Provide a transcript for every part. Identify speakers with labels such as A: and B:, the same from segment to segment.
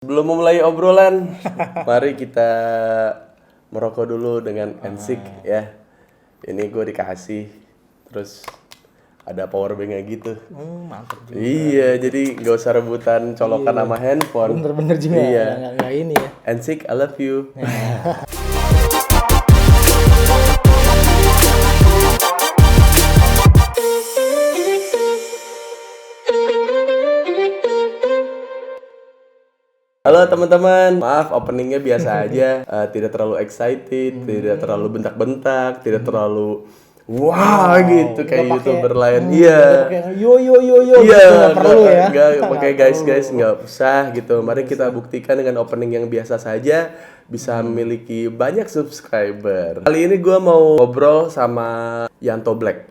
A: Sebelum memulai obrolan, mari kita merokok dulu dengan Ensik ya. Ini gue dikasih, terus ada power banknya gitu.
B: Mantap juga.
A: Iya, jadi nggak usah rebutan colokan sama handphone.
B: Bener-bener juga.
A: Iya.
B: Nggak ini ya.
A: Ensik, I love you. Halo teman-teman, maaf openingnya biasa aja, tidak terlalu excited, tidak terlalu bentak-bentak, tidak terlalu wah gitu kayak YouTuber lain. Iya.
B: Yo
A: Iya,
B: gitu, nggak perlu ya.
A: Enggak pakai guys nggak usah gitu. Mari kita buktikan dengan opening yang biasa saja bisa memiliki banyak subscriber. Kali ini gue mau ngobrol sama Yanto Black.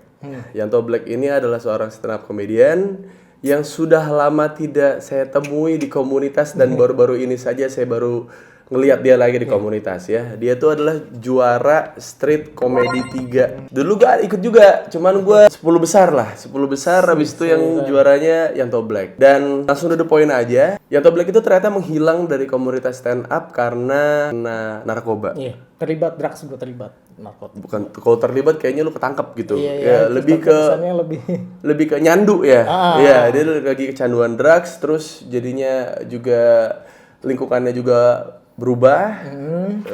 A: Yanto Black ini adalah seorang stand up comedian yang sudah lama tidak saya temui di komunitas dan baru-baru ini saja saya baru ngelihat dia lagi di komunitas ya. Dia tuh adalah juara Street Comedy 3. Dulu gue ikut juga, cuman gue 10 besar lah. 10 besar habis itu yang juaranya Yanto Black. Dan langsung to the point aja. Yanto Black itu ternyata menghilang dari komunitas stand up karena narkoba.
B: Iya, terlibat drugs, gue terlibat narkotika.
A: Bukan kalau terlibat kayaknya lu ketangkep gitu.
B: Iya,
A: Ya, lebih ke nyandu ya. Iya, dia lagi kecanduan drugs terus jadinya juga lingkungannya juga berubah,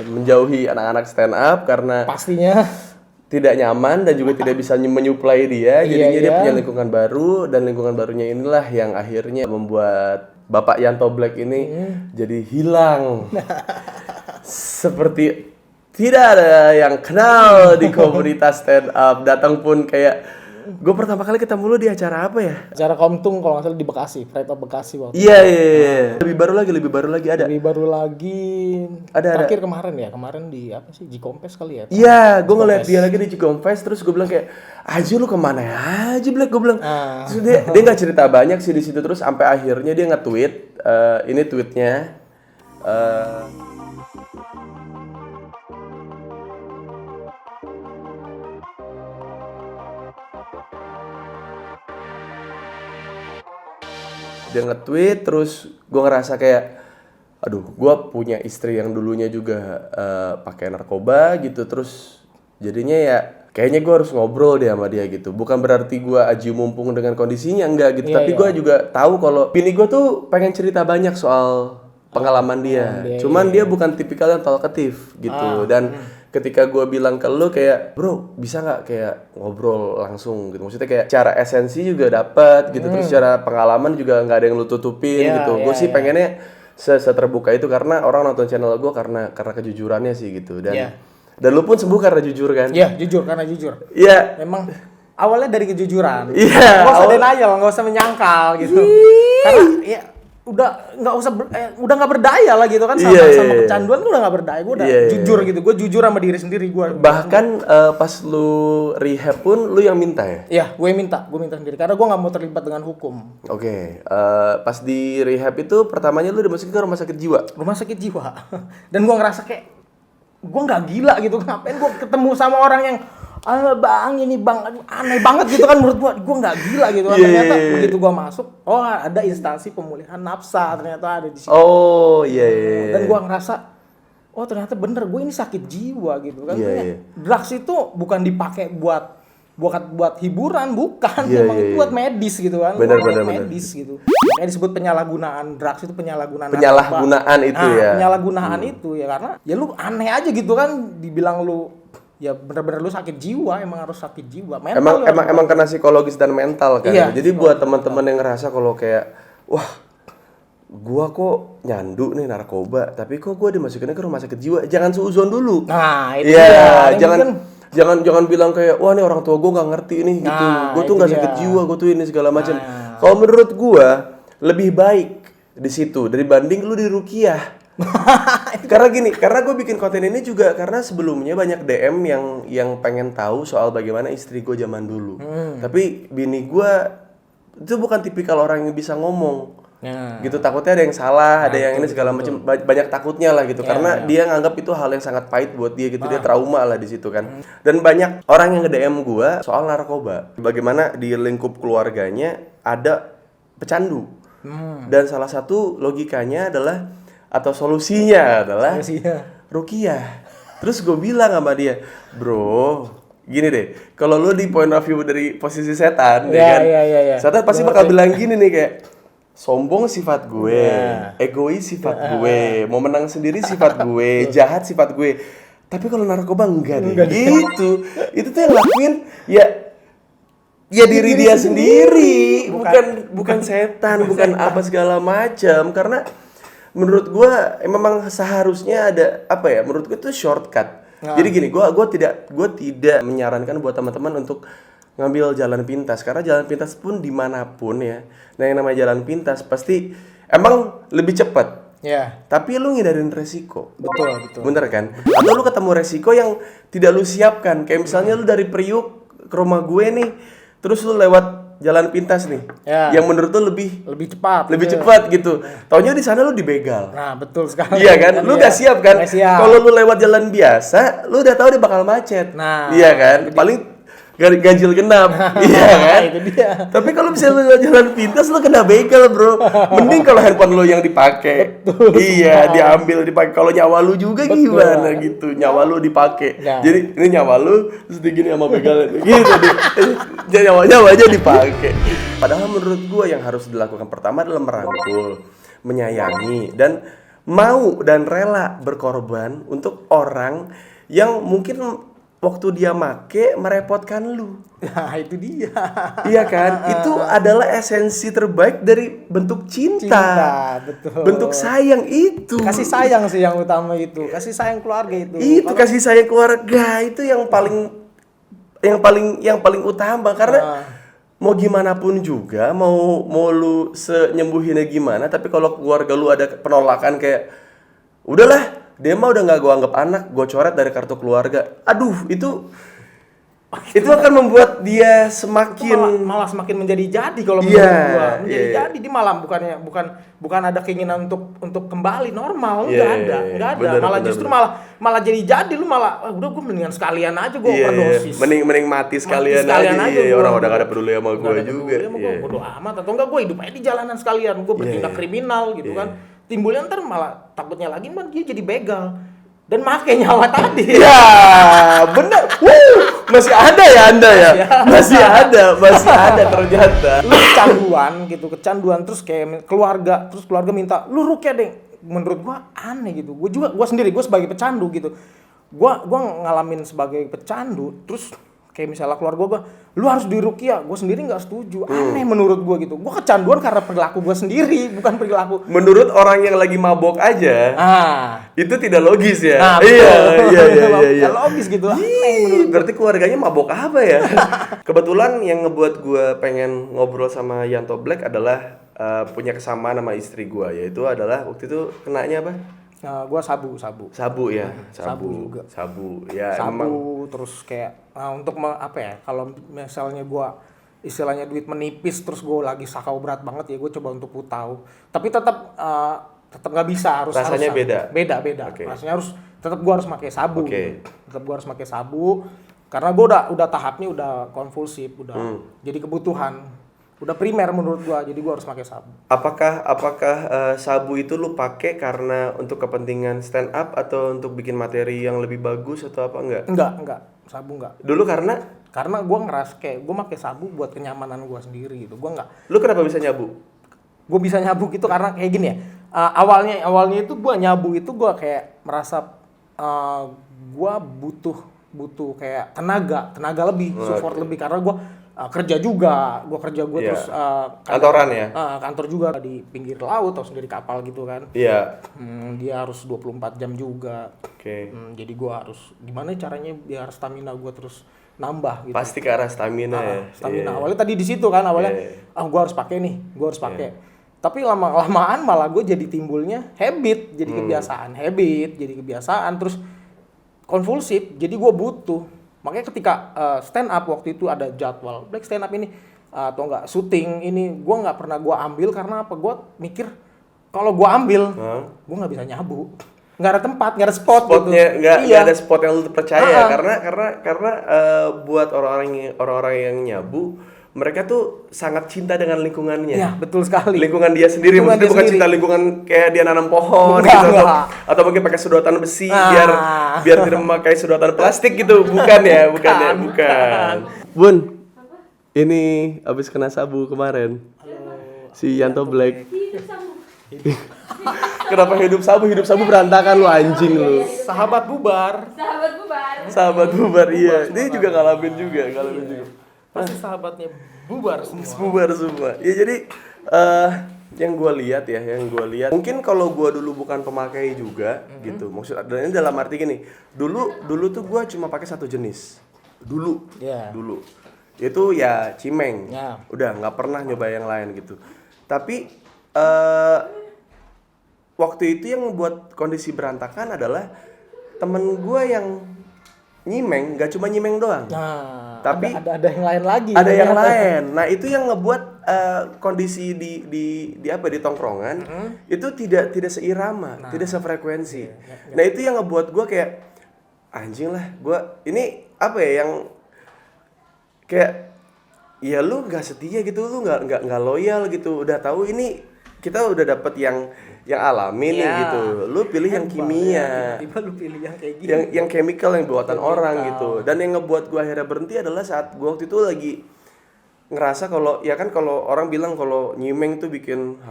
A: menjauhi anak-anak stand up karena
B: Pastinya.
A: tidak nyaman dan juga tidak bisa menyuplai dia. Jadinya dia
B: Iya.
A: punya lingkungan baru dan lingkungan barunya inilah yang akhirnya membuat Bapak Yanto Black ini jadi hilang. Seperti tidak ada yang kenal di komunitas stand up. Datang pun kayak gue pertama kali ketemu lu di acara apa ya?
B: Acara Komtung kalau nggak salah di Bekasi, Pride of Bekasi waktu.
A: Iya. Lebih baru lagi ada.
B: Lebih baru lagi.
A: Ada.
B: Terakhir kemarin di apa sih? Jikompes kali ya.
A: Iya, gue ngeliat dia lagi di Cigompes, terus gue bilang kayak, aja lu kemana aja Black, gue bilang. Terus dia nggak cerita banyak sih di situ, terus sampai akhirnya dia nge-tweet, ini tweetnya, dia nge-tweet, terus gue ngerasa kayak, aduh, gue punya istri yang dulunya juga pakai narkoba gitu, terus jadinya ya kayaknya gue harus ngobrol deh sama dia gitu. Bukan berarti gue aji mumpung dengan kondisinya, enggak gitu. Tapi gue juga tahu kalau bini gue tuh pengen cerita banyak soal pengalaman dia. Cuman dia bukan tipikal yang talkative gitu. Dan ketika gue bilang ke lu kayak, bro bisa nggak kayak ngobrol langsung gitu. Maksudnya kayak cara esensi juga dapat gitu. Terus cara pengalaman juga nggak ada yang lu tutupin gitu. Gue sih pengennya seterbuka itu karena orang nonton channel gue karena kejujurannya sih gitu. Dan lu pun sembuh karena jujur kan?
B: Iya, karena jujur.
A: Iya.
B: Memang awalnya dari kejujuran.
A: Iya.
B: Nggak usah denial, nggak usah menyangkal gitu. Karena ya udah nggak berdaya lah gitu kan sama kecanduan gue udah nggak berdaya. Gue udah jujur gitu. Gue jujur sama diri sendiri gue.
A: Bahkan pas lu rehab pun lu yang minta ya?
B: Iya, gue minta sendiri karena gue nggak mau terlibat dengan hukum.
A: Oke. Pas di rehab itu pertamanya lu dimasukin ke rumah sakit jiwa?
B: Rumah sakit jiwa. Dan gue ngerasa kayak gue nggak gila gitu, ngapain gue ketemu sama orang yang bang ini bang aneh banget gitu kan menurut gue nggak gila gitu kan. Ternyata begitu gue masuk, oh ada instansi pemulihan nafsa ternyata ada di situ.
A: Oh iya.
B: Dan gue ngerasa oh ternyata bener gue ini sakit jiwa gitu kan. Drugs itu bukan dipakai buat hiburan, bukan. Memang itu buat medis gitu kan.
A: Bener.
B: Medis gitu. Kayak disebut penyalahgunaan drugs itu penyalahgunaan
A: itu ya.
B: Penyalahgunaan itu ya karena ya lu aneh aja gitu kan dibilang lu ya bener-bener lu sakit jiwa, emang harus sakit jiwa.
A: Emang kena psikologis dan mental kan.
B: Iya,
A: jadi buat teman-teman yang ngerasa kalau kayak wah gua kok nyandu nih narkoba, tapi kok gua dimasukinnya ke rumah sakit jiwa, jangan suuzon dulu.
B: Nah, itu
A: jangan bilang kayak wah nih orang tua gua nggak ngerti nih gitu. Gua tuh nggak sakit jiwa, gua tuh ini segala macam. Kalau menurut gua lebih baik di situ dibanding lu di rukiah. Karena gue bikin konten ini juga karena sebelumnya banyak DM yang pengen tahu soal bagaimana istri gue zaman dulu. Tapi bini gue itu bukan tipikal orang yang bisa ngomong. Gitu, takutnya ada yang salah, ada yang ini segala macam, banyak takutnya lah gitu. Karena dia nganggap itu hal yang sangat pahit buat dia gitu, dia trauma lah di situ kan. Dan banyak orang yang nge-DM gue soal narkoba. Bagaimana di lingkup keluarganya ada pecandu. Dan salah satu logikanya adalah atau solusinya adalah
B: Solusinya.
A: ruqyah. Terus gue bilang sama dia, bro, gini deh, kalau lu di point of view dari posisi setan, ya kan,
B: Iya.
A: setan pasti bakal bilang gini nih kayak, sombong sifat gue,
B: Iya.
A: egois sifat gue, mau menang sendiri sifat gue, jahat sifat gue. Tapi kalau narkoba enggak deh, gitu. Itu tuh yang lakuin ya diri dia sendiri, bukan setan, bukan apa segala macam. Karena menurut gua memang seharusnya ada apa ya? Menurut gua itu shortcut. Jadi gini, gua tidak menyarankan buat teman-teman untuk ngambil jalan pintas karena jalan pintas pun dimanapun ya. Nah yang namanya jalan pintas pasti emang lebih cepat.
B: Ya,
A: Tapi lu ngindarin resiko.
B: betul.
A: Bener kan? Atau lu ketemu resiko yang tidak lu siapkan. Kayak misalnya lu dari Priuk ke rumah gue nih, terus lu lewat jalan pintas nih,
B: Ya.
A: yang menurut lu lebih
B: Lebih
A: cepat
B: cepat.
A: gitu. Taunya di sana lu dibegal.
B: Nah, betul sekali.
A: Iya kan? Lu udah siap kan?
B: Nggak siap.
A: Kalau lu lewat jalan biasa, lu udah tahu dia bakal macet.
B: Nah,
A: iya kan? Paling ganjil genap. iya kan?
B: Itu dia.
A: Tapi kalau misalnya lu lewat jalan pintas lu kena begal, Bro. Mending kalau handphone lu yang dipakai. Iya, dipakai. Kalau nyawa lu juga gimana gitu. Nyawa lu dipakai.
B: Ya.
A: Jadi ini nyawa lu terus digini sama begal gitu deh. Nyawanya dipakai. Padahal menurut gua yang harus dilakukan pertama adalah merangkul, menyayangi dan mau dan rela berkorban untuk orang yang mungkin waktu dia make merepotkan lu.
B: Nah, itu dia.
A: Iya kan? Itu adalah esensi terbaik dari bentuk cinta.
B: Betul.
A: Bentuk sayang itu.
B: Kasih sayang sih yang utama itu. Kasih sayang keluarga itu.
A: Itu kasih sayang keluarga itu yang paling utama karena mau gimana pun juga, mau lu senyembuhinnya gimana, tapi kalau keluarga lu ada penolakan kayak udahlah, dia mah udah nggak gue anggap anak, gue coret dari kartu keluarga. Aduh, itu akan membuat dia semakin
B: malah semakin menjadi kalau
A: Iya,
B: menurut gua. Menjadi
A: iya.
B: jadi dia malah bukan ada keinginan untuk kembali normal,
A: Iya,
B: enggak ada.
A: bener,
B: Malah
A: bener,
B: justru
A: bener.
B: malah jadi lu malah udah gua mendingan sekalian aja gua
A: Iya,
B: overdosis.
A: mending mati sekalian aja.
B: aja
A: Iya,
B: gua.
A: orang udah gak ada peduli sama
B: Nggak
A: gue
B: ada
A: juga.
B: peduli sama gua,
A: Iya.
B: bodo amat atau enggak gua hidup aja di jalanan sekalian. Gua bertindak
A: Iya.
B: kriminal gitu
A: Iya.
B: kan. Timbulnya ntar malah takutnya lagi mah dia jadi begal. Dan make nyawa tadi.
A: Ya, bener. Masih ada ya Anda ya? Masih ada ternyata.
B: Lu kecanduan terus kayak keluarga minta lu rukyah deh. Menurut gua aneh gitu. Gua sendiri sebagai pecandu gitu. Gua ngalamin sebagai pecandu terus kayak misalnya keluarga gua lu harus dirukyah, gua sendiri nggak setuju. Aneh menurut gua gitu. Gua kecanduan karena perilaku gua sendiri, bukan perilaku.
A: Menurut orang yang lagi mabok aja, itu tidak logis ya.
B: Nah,
A: Iya.
B: Nggak logis gitu. Aneh.
A: Berarti keluarganya mabok apa ya? Kebetulan yang ngebuat gue pengen ngobrol sama Yanto Black adalah punya kesamaan sama istri gue, yaitu adalah waktu itu kenanya apa?
B: Gua sabu.
A: Sabu ya,
B: Sabu juga.
A: Sabu ya, emang.
B: Sabu terus kayak untuk apa ya? Kalau misalnya gua istilahnya duit menipis terus gua lagi sakau berat banget ya gua coba untuk putau. Tapi tetap nggak bisa
A: Rasanya beda?
B: Beda.
A: Oke.
B: Rasanya tetap gua harus pakai sabu.
A: Oke.
B: Tetap gua harus pakai sabu karena gua udah tahapnya udah konvulsif, udah jadi kebutuhan. Udah primer menurut gua, jadi gua harus pakai sabu.
A: Apakah sabu itu lu pakai karena untuk kepentingan stand up atau untuk bikin materi yang lebih bagus atau apa enggak?
B: Enggak, sabu enggak.
A: Dulu karena
B: Gua ngerasa kayak gua pakai sabu buat kenyamanan gua sendiri gitu. Gua enggak
A: lu kenapa bisa nyabu?
B: gue bisa nyabu gitu karena kayak gini ya. Awalnya itu gue nyabu itu gue kayak merasa gue butuh kayak tenaga lebih, support lebih karena gue kerja juga,
A: Iya.
B: terus
A: Kantoran ya?
B: kantor juga di pinggir laut atau di kapal gitu kan.
A: Iya.
B: Dia harus 24 jam juga.
A: Oke.
B: Jadi gue harus gimana caranya biar stamina gue terus nambah gitu.
A: Pasti ke arah stamina ya.
B: Stamina
A: Iya.
B: awalnya tadi di situ kan awalnya
A: Iya.
B: gue harus pakai nih, gue harus pakai. Tapi lama-lamaan malah gue jadi timbulnya habit, jadi kebiasaan terus konvulsif. Jadi gue butuh. Makanya ketika stand up waktu itu ada jadwal Black stand up ini atau enggak syuting ini gue nggak pernah gue ambil karena apa? Gue mikir kalau gue ambil gue nggak bisa nyabu. Nggak ada tempat, nggak ada
A: Spotnya
B: gitu.
A: nggak ada spot yang lu percaya karena buat orang-orang yang nyabu mereka tuh sangat cinta dengan lingkungannya.
B: Ya, betul sekali.
A: Lingkungan dia sendiri,
B: Lingkungan
A: maksudnya
B: dia
A: bukan
B: sendiri.
A: cinta lingkungan kayak dia nanam pohon
B: Enggak,
A: gitu
B: enggak.
A: atau mungkin pakai sedotan besi
B: Ah.
A: biar tidak memakai sedotan plastik gitu. Bukan ya, bukan. Bun, ini abis kena sabu kemarin. Si Yanto Black. Kenapa hidup sabu berantakan lu anjing lu.
B: Sahabat bubar.
A: Sahabat bubar iya. Dia juga ngalamin juga.
B: Pasti sahabatnya bubar semua.
A: Bubar semua. Ya jadi yang gue lihat mungkin kalau gue dulu bukan pemakai juga gitu. Maksudnya ini dalam arti gini. Dulu tuh gue cuma pakai satu jenis. Dulu. Itu ya Cimeng.
B: Ya.
A: Udah nggak pernah nyoba yang lain gitu. Tapi waktu itu yang membuat kondisi berantakan adalah temen gue yang nyimeng, gak cuma nyimeng doang.
B: Nah,
A: tapi
B: ada yang lain lagi.
A: Ada yang lain. Nah, itu yang ngebuat kondisi di tongkrongan itu tidak seirama, tidak sefrekuensi. Nah, itu yang ngebuat gue kayak anjing lah, gue ini apa ya yang kayak ya lu nggak setia gitu, lu nggak loyal gitu. Udah tahu ini kita udah dapet yang alami nih gitu. Lu pilih yang kimia.
B: Tiba-tiba lu pilih yang kayak gini.
A: Yang chemical yang buatan orang gitu. Dan yang ngebuat gua akhirnya berhenti adalah saat gua waktu itu lagi ngerasa kalau orang bilang kalau nyimeng tuh bikin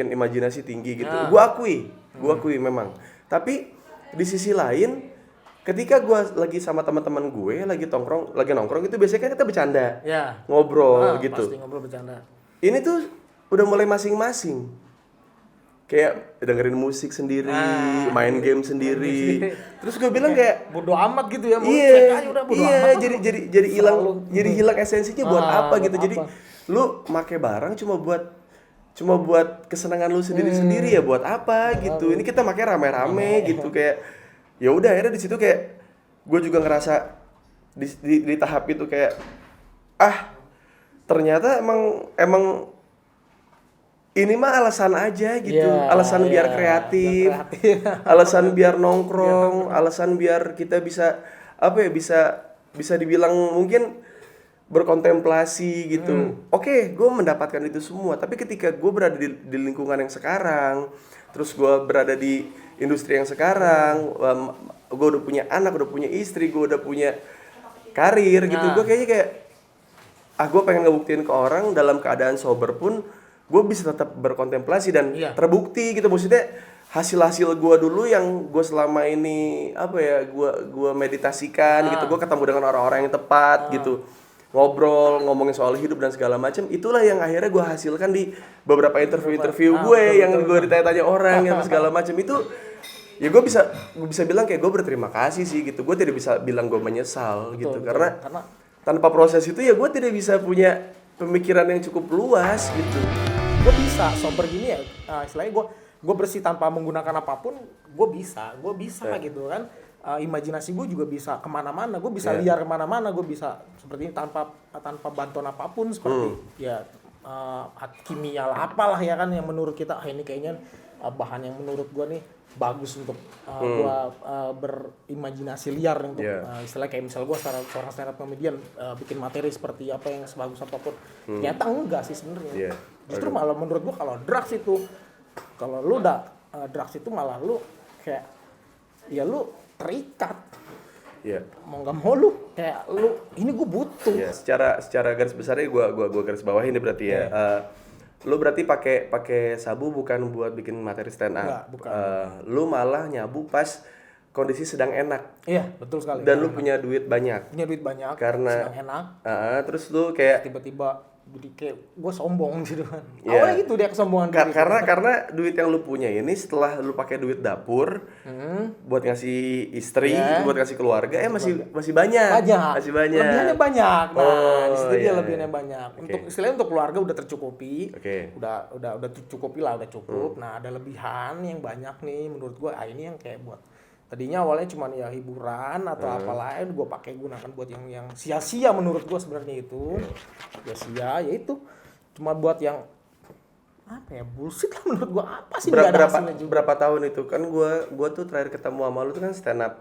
A: imajinasi tinggi gitu. Gua akui memang. Tapi di sisi lain ketika gue lagi sama teman-teman gue lagi nongkrong itu biasanya kan kita bercanda, ngobrol gitu.
B: Pasti ngobrol bercanda.
A: Ini tuh udah mulai masing-masing, kayak dengerin musik sendiri, main game sendiri. Terus gue bilang kayak
B: bodo amat gitu ya.
A: Jadi hilang esensinya buat apa gitu. Jadi lu make barang cuma buat kesenangan lu sendiri ya buat apa gitu. Ini kita make rame-rame gitu kayak ya udah akhirnya di situ kayak gue juga ngerasa di tahap itu kayak ternyata emang ini mah alasan aja gitu, alasan biar kreatif, alasan biar nongkrong, alasan biar kita bisa bisa dibilang mungkin berkontemplasi gitu. Oke, gue mendapatkan itu semua, tapi ketika gue berada di lingkungan yang sekarang, terus gue berada di industri yang sekarang, gue udah punya anak, udah punya istri, gue udah punya karir gitu. Gue kayaknya kayak gue pengen ngebuktiin ke orang dalam keadaan sober pun gue bisa tetap berkontemplasi dan terbukti gitu. Maksudnya hasil gue dulu yang gue selama ini gue meditasikan gitu, gue ketemu dengan orang-orang yang tepat gitu, ngobrol, ngomongin soal hidup dan segala macam, itulah yang akhirnya gue hasilkan di beberapa interview gue yang gue ditanya-tanya orang yang segala macam itu. Ya gue bisa bilang kayak gue berterima kasih sih gitu. Gue tidak bisa bilang gue menyesal gitu. Karena tanpa proses itu ya gue tidak bisa punya pemikiran yang cukup luas gitu.
B: Gue bisa sober gini ya, istilahnya gue bersih tanpa menggunakan apapun, gue bisa gitu kan. Imajinasi gue juga bisa kemana-mana, gue bisa liar kemana-mana, gue bisa seperti ini tanpa bantuan apapun seperti kimia lah apalah ya kan yang menurut kita ini kayaknya bahan yang menurut gue nih bagus untuk gue berimajinasi liar untuk istilahnya kayak misal gue seorang stand up comedian bikin materi seperti apa yang sebagus apapun. Ternyata enggak sih sebenarnya. Justru malah menurut gue kalau drugs itu drugs itu malah lu kayak ya lu terikat. Mau nggak mau lu kayak lu ini gue butuh.
A: Secara garis besarnya gue garis bawah ini berarti ya. Lu berarti pakai sabu bukan buat bikin materi stand up.
B: Enggak, bukan.
A: Lu malah nyabu pas kondisi sedang enak.
B: Iya, betul sekali.
A: Dan lu punya duit banyak. Karena
B: sedang enak.
A: Terus lu kayak
B: tiba-tiba jadi kayak gue sombong gitu kan. Awalnya gitu dia kesombongan.
A: Karena duit yang lu punya ini setelah lu pakai duit dapur buat ngasih istri, buat ngasih keluarga, masih banyak. Masih banyak.
B: Lebihannya banyak. Nah, di situ dia lebihannya banyak. Untuk istilahnya untuk keluarga udah tercukupi. Udah tercukupi lah, udah cukup. Nah, ada lebihan yang banyak nih menurut gue. Ini yang kayak buat tadinya awalnya cuma ya hiburan atau apa lain gue gunakan buat yang sia-sia menurut gue sebenarnya itu. Ya sia, ya itu cuma buat yang apa ya, bullshit lah menurut gue, apa sih nggak ada
A: Berapa
B: hasilnya juga.
A: berapa tahun itu kan gua tuh terakhir ketemu sama lu tuh kan stand up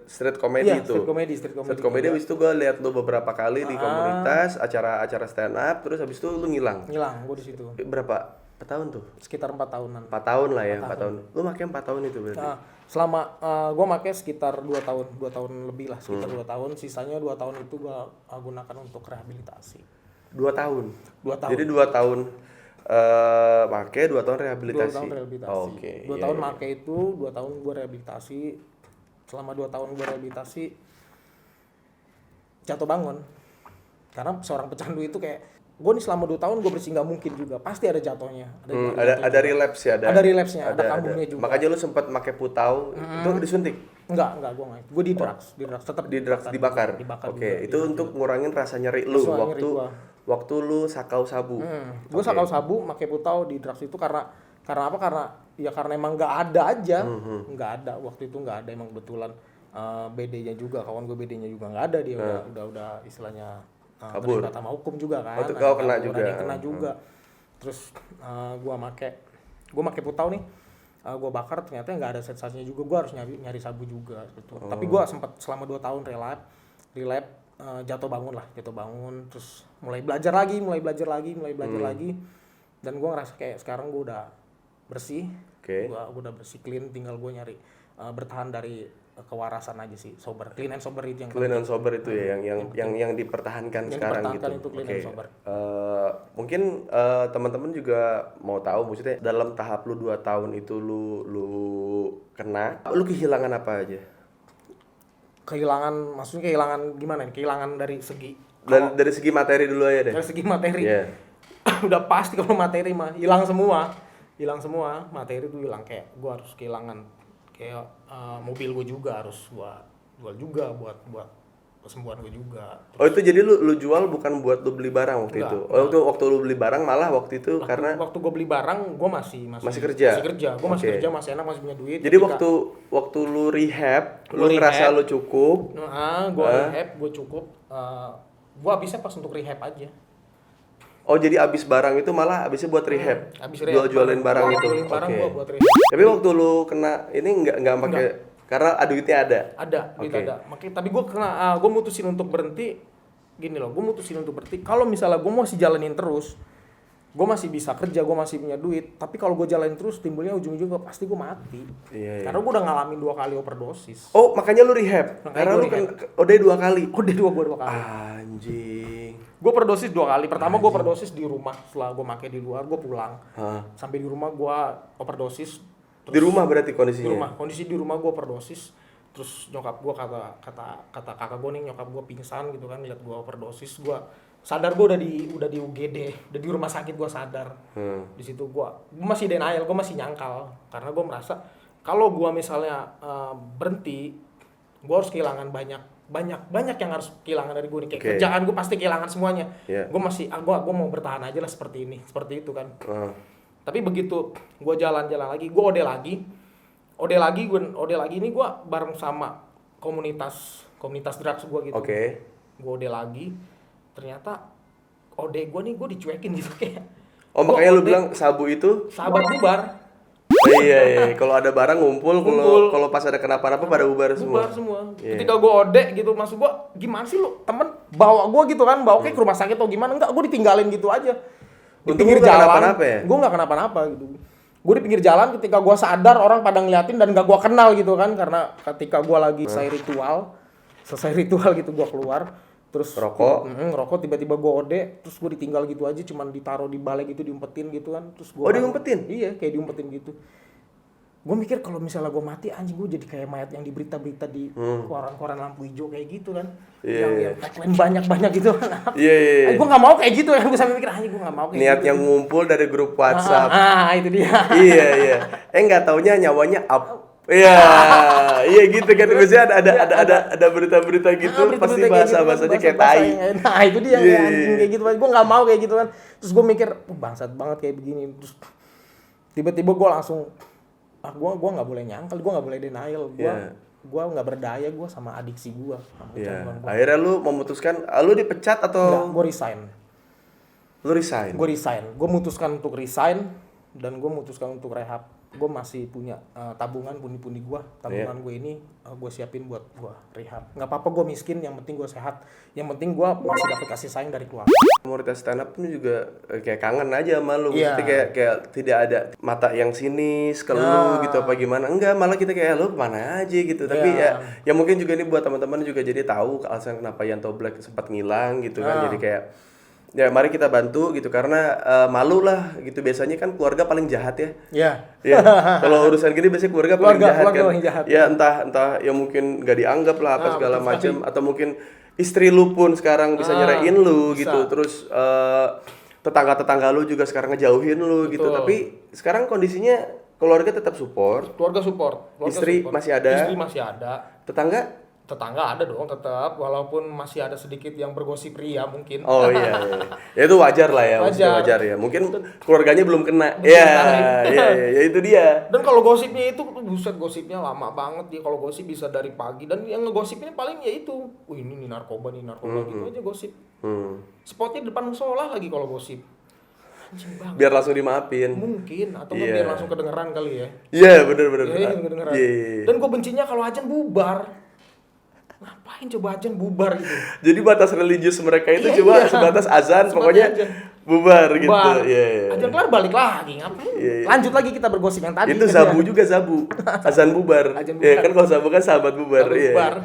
A: street comedy
B: Iya,
A: itu.
B: street comedy
A: Street comedy habis itu gua lihat lu beberapa kali di komunitas acara-acara stand up terus habis itu lu ngilang.
B: Ngilang gue di situ
A: Berapa tahun tuh?
B: sekitar 4 tahunan.
A: 4 tahun lah ya, 4 tahun. Lu makanya 4 tahun itu berarti.
B: Nah, selama gue pakai sekitar 2 tahun lebih lah, sekitar 2 tahun, sisanya 2 tahun itu gue gunakan untuk rehabilitasi.
A: 2 tahun.
B: 2 tahun.
A: Jadi 2 tahun pakai 2 tahun
B: 2
A: rehabilitasi.
B: tahun rehabilitasi.
A: Oke.
B: 2 tahun pakai itu, 2 tahun gue rehabilitasi. Selama 2 tahun gue rehabilitasi, jatuh bangun. Karena seorang pecandu itu kayak, gue nih selama 2 tahun gue bersih nggak mungkin juga, pasti ada jatuhnya.
A: Ada relapse ya,
B: Ada relapse-nya, ada kambuhnya juga.
A: Makanya lu sempat pakai putau, itu disuntik.
B: Enggak, gue nggak. Gue di drugs, tetap
A: Di drugs dibakar.
B: Dibakar
A: Oke,
B: juga,
A: itu untuk ngurangin rasa nyeri lu
B: Rasa nyeri
A: waktu lu sakau sabu.
B: Gue sakau sabu, pakai putau di drugs itu karena apa? Karena emang nggak ada aja, nggak ada waktu itu, nggak ada emang kebetulan. BD-nya juga, kawan gue BD-nya juga nggak ada, dia udah istilahnya
A: Kabur
B: terlibat sama hukum juga kan.
A: itu kau kena juga.
B: Ada yang kena juga. Terus gue make putau nih, gue bakar, ternyata nggak ada sensasinya juga, gue harus nyari sabu juga gitu. Tapi gue sempat selama 2 tahun relap, jatuh bangun, terus mulai belajar lagi, dan gue ngerasa kayak sekarang gue udah bersih, gue udah bersih, clean, tinggal gue nyari bertahan dari kewarasan aja sih, clean and sober itu yang
A: Clean and sober itu ya yang dipertahankan sekarang gitu.
B: Itu clean and sober.
A: Mungkin teman-teman juga mau tahu, maksudnya dalam tahap lu 2 tahun itu lu kena, lu kehilangan apa aja?
B: Maksudnya kehilangan gimana nih? Kehilangan dari segi
A: dari segi materi dulu aja deh.
B: Dari segi materi.
A: Yeah.
B: Udah pasti kalau materi mah hilang semua, materi tuh hilang. Kayak gue harus kehilangan kayak mobil gue juga harus gua jual juga buat kesembuhan gue juga.
A: Oh itu jadi lu jual bukan buat lu beli barang waktu itu? Oh itu waktu lu beli barang malah waktu itu karena
B: waktu gue beli barang gue masih
A: kerja.
B: Gue masih kerja, masih enak, masih punya duit.
A: Jadi waktu lu rehab, lu ngerasa lu cukup.
B: Gue rehab, gue cukup. Gue habisnya pas untuk rehab aja.
A: Oh jadi abis barang itu malah abisnya buat rehab, jualin barang itu.
B: Gua buat rehab.
A: Tapi waktu lu kena ini nggak pakai karena duitnya ada.
B: Duit ada. Makanya tapi gue mutusin untuk berhenti. Gini loh, gue mutusin untuk berhenti. Kalau misalnya gue masih jalanin terus, gue masih bisa kerja, gue masih punya duit. Tapi kalau gue jalanin terus, timbulnya ujung-ujungnya pasti gue mati.
A: Iya.
B: Karena gue udah ngalamin 2 kali overdosis.
A: Oh makanya lu rehab? Karena lu OD 2 kali?
B: OD 2 kali.
A: Anjing.
B: Gue overdosis 2 kali. Pertama gue overdosis di rumah, setelah gue make di luar, gue pulang. Sampai di rumah gue overdosis.
A: Di rumah berarti kondisinya?
B: Di rumah, kondisi di rumah gue overdosis. Terus nyokap gue kata kakak gue nih, nyokap gue pingsan gitu kan, lihat gue overdosis. Gue sadar, gue udah di UGD, udah di rumah sakit, gue sadar. Di situ gue masih denial, gue masih nyangkal karena gue merasa kalau gue misalnya berhenti, gue harus kehilangan banyak yang harus kehilangan dari gue nih, kayak kerjaan gue pasti kehilangan semuanya. Gue masih gue mau bertahan aja lah seperti itu kan. Tapi begitu gue jalan-jalan lagi, gue OD lagi ini gue bareng sama komunitas drugs gue gitu. Gue OD lagi, ternyata OD gue nih gue dicuekin gitu kayak.
A: Oh makanya lu bilang sabu itu
B: sahabat bubar.
A: Iya. Kalau ada barang ngumpul. Kalau pas ada kenapa-napa pada bubar semua.
B: Ketika gue OD gitu, maksud gue gimana sih lu temen bawa gue gitu kan, bawa kayak ke rumah sakit atau gimana? Enggak, gue ditinggalin gitu aja. Di pinggir jalan. Gue nggak kenapa-napa gitu. Gue di pinggir jalan, ketika gue sadar orang pada ngeliatin dan gak gue kenal gitu kan, karena ketika gue lagi selesai ritual gitu, gue keluar terus ngerokok, tiba-tiba gue OD, terus gue ditinggal gitu aja, cuman ditaruh di balai gitu, diumpetin gitu kan, terus gue
A: diumpetin?
B: Iya, kayak diumpetin gitu. Gue mikir kalau misalnya gue mati, anjing gue jadi kayak mayat yang di berita-berita di koran-koran lampu hijau kayak gitu kan. Yang tagline banyak-banyak gitu kan.
A: Iya.
B: Gue gak mau kayak gitu ya, gue sampai mikir anjing gue gak mau kayak
A: niat
B: gitu.
A: Yang ngumpul dari grup WhatsApp.
B: Itu dia.
A: Iya. Nggak taunya nyawanya up. Iya gitu kan. Biasanya ada berita-berita gitu, pasti bahasa-bahasanya kayak tai.
B: Nah itu dia yang anjing kayak gitu. Gue gak mau kayak gitu kan. Terus gue mikir, bangsat banget kayak begini. Terus tiba-tiba gue langsung gue nggak boleh nyangkal, gue nggak boleh denial, gue nggak berdaya, gue sama adiksi gue.
A: Akhirnya lu memutuskan, lu dipecat atau?
B: Enggak, gue resign.
A: Lu resign.
B: Gue resign. Gue memutuskan untuk resign dan gue memutuskan untuk rehab. Gue masih punya tabungan pundi-pundi gue. Tabungan gue ini gue siapin buat gue rehab. Nggak apa-apa gue miskin, yang penting gue sehat. Yang penting gue masih dapat kasih sayang dari keluarga.
A: Komunitas stand up pun juga kayak kangen aja sama lu.
B: Iya.
A: Maksudnya kayak tidak ada mata yang sinis ke lu gitu apa gimana. Enggak, malah kita kayak lu kemana aja gitu. Tapi ya mungkin juga ini buat teman-teman juga jadi tahu alasan kenapa Yanto Black sempat ngilang gitu kan. Jadi kayak ya mari kita bantu gitu karena malu lah gitu, biasanya kan keluarga paling jahat ya.
B: Iya.
A: Ya, kalau urusan gini biasanya keluarga paling jahat
B: keluarga
A: kan.
B: paling jahat.
A: Ya entah ya mungkin nggak dianggap lah apa segala macam atau mungkin istri lu pun sekarang bisa nyerahin lu
B: bisa.
A: gitu. Terus tetangga-tetangga lu juga sekarang ngejauhin lu gitu. Tapi sekarang kondisinya keluarga tetap support.
B: Keluarga support.
A: Istri masih ada.
B: Istri masih ada.
A: Tetangga?
B: Tetangga ada dong tetap, walaupun masih ada sedikit yang bergosip ria mungkin.
A: Oh iya. Ya itu wajar lah ya, maksudnya wajar ya. Mungkin keluarganya belum kena. Ya itu dia.
B: Dan kalau gosipnya itu, buset, gosipnya lama banget dia. Kalau gosip bisa dari pagi, dan yang ngegosipnya paling ya itu, ini nih narkoba gitu aja gosip. Spotnya depan musola lagi kalau gosip. Anjing banget.
A: Biar langsung dimaafin.
B: Mungkin, atau biar langsung kedengeran kali ya.
A: Iya, bener.
B: Iya, kedengeran. Dan gue bencinya kalau ajan bubar. Ngapain coba ajan bubar gitu?
A: Jadi batas religius mereka itu cuma sebatas azan, pokoknya bubar gitu.
B: Ajan kelar balik lagi, ngapain? Lanjut lagi kita bergosip yang tadi.
A: Itu zabu juga zabu. Azan bubar. Ya kan kalau zabu kan sahabat bubar. Iya.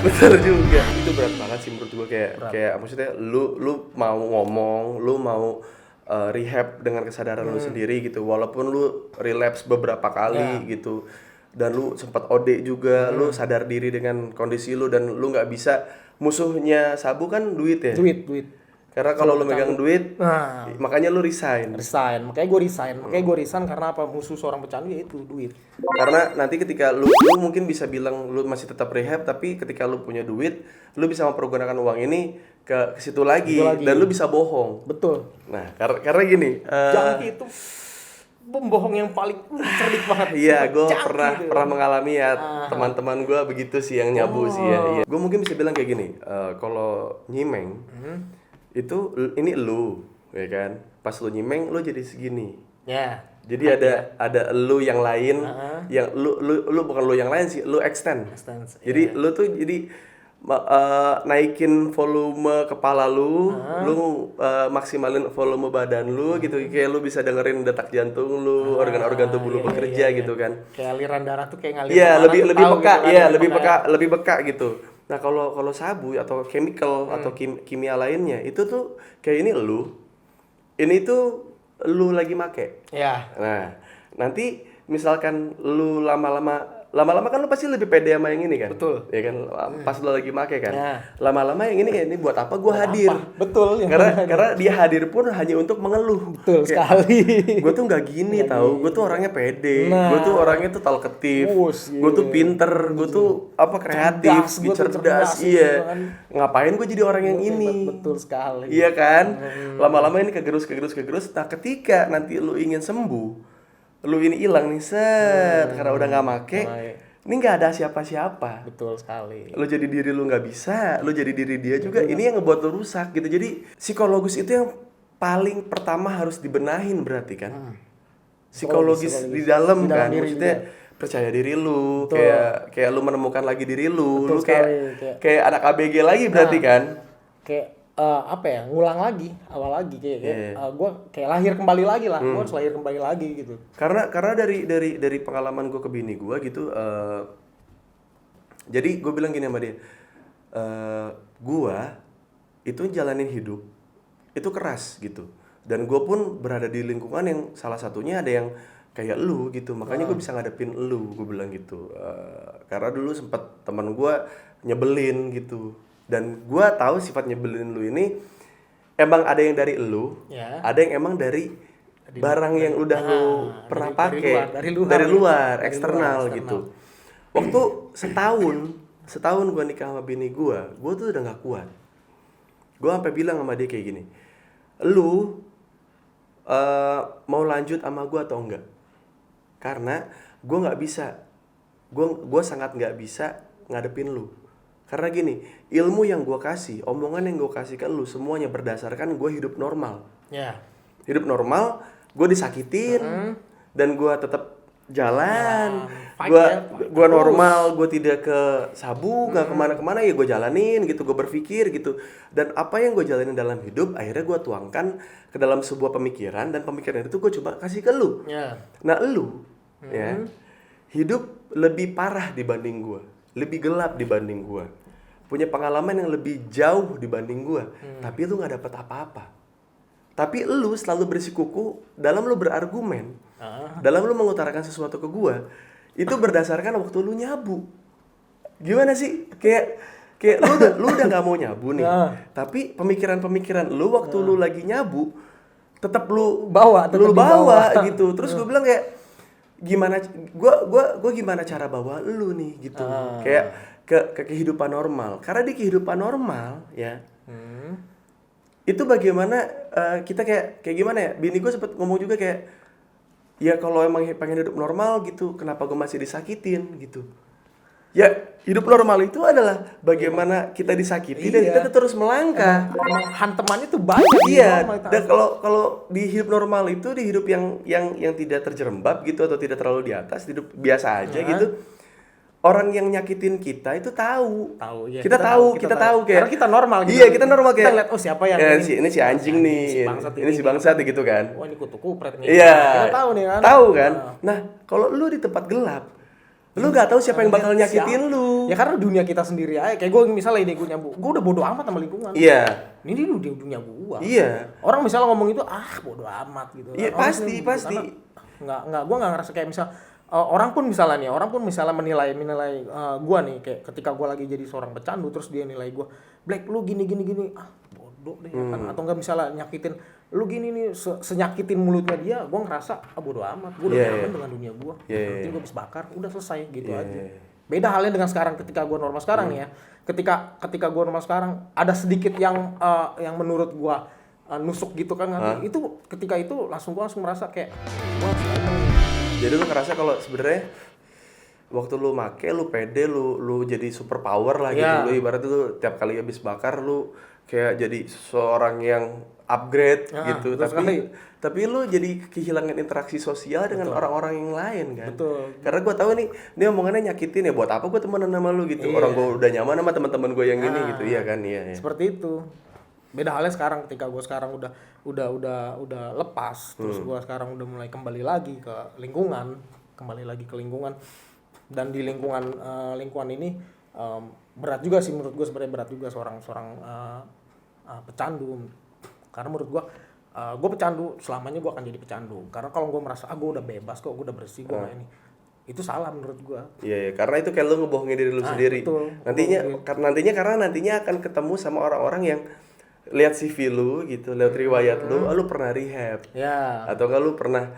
A: Betul juga. Itu berat banget sih menurut gua, kayak maksudnya lu mau ngomong, lu mau rehab dengan kesadaran lu sendiri gitu. Walaupun lu relapse beberapa kali gitu. Dan lu sempat OD juga, lu sadar diri dengan kondisi lu dan lu nggak bisa. Musuhnya sabu kan duit ya.
B: Duit.
A: Karena kalau lu megang duit, makanya lu resign.
B: Makanya gue resign karena apa? Musuh seorang pecandu yaitu duit.
A: Karena nanti ketika lu mungkin bisa bilang lu masih tetap rehab, tapi ketika lu punya duit, lu bisa mempergunakan uang ini ke situ lagi dan lu bisa bohong.
B: Betul.
A: Nah, karena gini,
B: jangan itu pembohong yang paling cerdik banget.
A: Iya, gue pernah mengalami ya, teman-teman gue begitu sih yang nyabu sih ya. Iya. Gue mungkin bisa bilang kayak gini, kalau nyimeng itu ini lu, ya kan? Pas lu nyimeng lu jadi segini.
B: Ya.
A: Jadi ada lu yang lain, yang lu bukan lu yang lain sih, lu extend. Jadi lu tuh jadi naikin volume kepala lu, lu maksimalin volume badan lu gitu, kayak lu bisa dengerin detak jantung lu, organ-organ tubuh lu bekerja gitu kan.
B: Kayak aliran darah tuh kayak ngalir.
A: Iya, lebih peka, gitu lebih peka gitu. Nah, kalau sabu atau chemical atau kimia lainnya itu tuh kayak ini tuh lu lagi make.
B: Iya.
A: Nah, nanti misalkan lu lama-lama kan lu pasti lebih pede sama yang ini kan.
B: Betul.
A: Ya kan, pas lu lagi make kan. Lama-lama yang ini buat apa gua hadir.
B: Betul.
A: Karena dia hadir pun hanya untuk mengeluh.
B: Betul sekali.
A: Gue tuh nggak gini tahu. Gue tuh orangnya pede. Gue tuh orangnya tuh talkative. Gue tuh pinter. Gue tuh kreatif, cerdas. Iya. Ngapain gue jadi orang yang ini?
B: Betul sekali.
A: Iya kan? Lama-lama ini kegerus. Nah, ketika nanti lu ingin sembuh, lu ini hilang nih karena udah nggak make, ini nggak ada siapa-siapa.
B: Betul sekali.
A: Lu jadi diri lu nggak bisa, lu jadi diri dia juga. Betul. Ini yang ngebuat lu rusak gitu. Jadi psikologis itu yang paling pertama harus dibenahin berarti kan. Psikologis di dalam kan, maksudnya percaya diri lu. Kayak lu menemukan lagi diri lu. Betul, lu kayak anak ABG lagi berarti kan.
B: Kayak ngulang lagi, awal lagi gue kayak lahir kembali lagi lah. Gue harus lahir kembali lagi gitu.
A: Karena dari pengalaman gue ke bini gue gitu, jadi gue bilang gini sama dia, gue itu jalanin hidup itu keras gitu, dan gue pun berada di lingkungan yang salah satunya ada yang kayak lu gitu, makanya gue bisa ngadepin lu, gue bilang gitu. Karena dulu sempet teman gue nyebelin gitu. Dan gue tahu sifat nyebelin lu ini emang ada yang dari lu, ada yang emang dari barang yang udah lu pernah pakai dari luar, eksternal gitu. Waktu setahun gue nikah sama bini gue tuh udah nggak kuat. Gue sampai bilang sama dia kayak gini, lu mau lanjut sama gue atau enggak? Karena gue nggak bisa, gue sangat nggak bisa ngadepin lu. Karena gini, ilmu yang gue kasih, omongan yang gue kasih ke lu semuanya berdasarkan gue hidup normal.
B: Ya.
A: Hidup normal, gue disakitin dan gue tetap jalan. Gue normal, gue tidak ke sabu, nggak kemana-kemana, ya gue jalanin gitu, gue berpikir gitu. Dan apa yang gue jalanin dalam hidup, akhirnya gue tuangkan ke dalam sebuah pemikiran, dan pemikiran itu gue coba kasih ke lu. Nah lu, ya, hidup lebih parah dibanding gue, lebih gelap dibanding gue, punya pengalaman yang lebih jauh dibanding gue, tapi lu nggak dapet apa-apa. Tapi lu selalu bersikukuh dalam lu berargumen, dalam lu mengutarakan sesuatu ke gua, itu berdasarkan waktu lu nyabu. Gimana sih? Kayak lu udah nggak mau nyabu nih, tapi pemikiran-pemikiran lu waktu lu lagi nyabu, tetap lu bawa gitu. Terus gua bilang kayak gimana? Gua gimana cara bawa lu nih gitu? Kayak ke kehidupan normal. Karena di kehidupan normal ya. Itu bagaimana kita kayak gimana ya, bini gue sempet ngomong juga kayak, ya kalau emang pengen hidup normal gitu, kenapa gue masih disakitin gitu. Ya hidup normal itu adalah bagaimana kita disakiti dan kita terus melangkah.
B: Emang hantemannya tuh banyak.
A: Iya, dan kalau di hidup normal itu, di hidup yang tidak terjerembab gitu, atau tidak terlalu di atas, hidup biasa aja gitu. Orang yang nyakitin kita itu tahu.
B: Ya,
A: kita tahu kayak.
B: Karena kita normal gitu.
A: Iya, kita normal kayak.
B: Kita lihat, oh siapa yang
A: ini si anjing nih. Ini si bangsat gitu kan.
B: Oh, ini kutu kupret nih.
A: Iya.
B: Kita tahu nih kan.
A: Tahu kan? Nah, kalau lu di tempat gelap, lu nggak tahu siapa yang bakal nyakitin lu.
B: Ya karena dunia kita sendiri aja. Kayak gue misalnya ini gue nyabu. Gue udah bodo amat sama lingkungan.
A: Iya.
B: Ini di dunia gua.
A: Iya.
B: Orang misalnya ngomong itu, bodo amat gitu.
A: Iya, pasti.
B: Enggak, gua enggak ngerasa kayak misal orang pun misalnya menilai gua nih, kayak ketika gua lagi jadi seorang pecandu terus dia nilai gua, Black lu gini bodoh deh kan. Atau enggak misalnya nyakitin lu gini nih, senyakitin mulutnya dia, gua ngerasa bodoh amat, gua udah nyaman dengan dunia gua. Nanti gua habis bakar, udah selesai gitu aja. Beda halnya dengan sekarang, ketika gua normal sekarang nih ya. Ketika gua normal sekarang ada sedikit yang menurut gua nusuk gitu kan, itu ketika itu gua langsung merasa kayak wah.
A: Jadi lu ngerasa kalau sebenarnya waktu lu make, lu pede, lu jadi super power lah gitu. Lu ibaratnya lu tiap kali habis bakar lu kayak jadi seorang yang upgrade gitu. Tapi lu jadi kehilangan interaksi sosial dengan orang-orang yang lain kan.
B: Betul.
A: Karena gua tahu nih, dia omongannya nyakitin ya, buat apa gua temenan sama lu gitu. Orang gua udah nyaman sama teman-teman gua yang ini gitu. Iya kan? Iya.
B: Seperti itu. Beda halnya sekarang, ketika gue sekarang udah lepas, terus gue sekarang udah mulai kembali lagi ke lingkungan, dan di lingkungan ini berat juga sih menurut gue, sebenarnya berat juga seorang pecandu. Karena menurut gue pecandu selamanya gue akan jadi pecandu. Karena kalau gue merasa gue udah bebas kok, gue udah bersih, gue ini, itu salah menurut gue.
A: Iya, karena itu kayak lu ngebohongin diri lu sendiri.
B: Betul.
A: Nantinya akan ketemu sama orang-orang yang lihat CV lu gitu, lihat riwayat lu pernah rehab, atau enggak lu pernah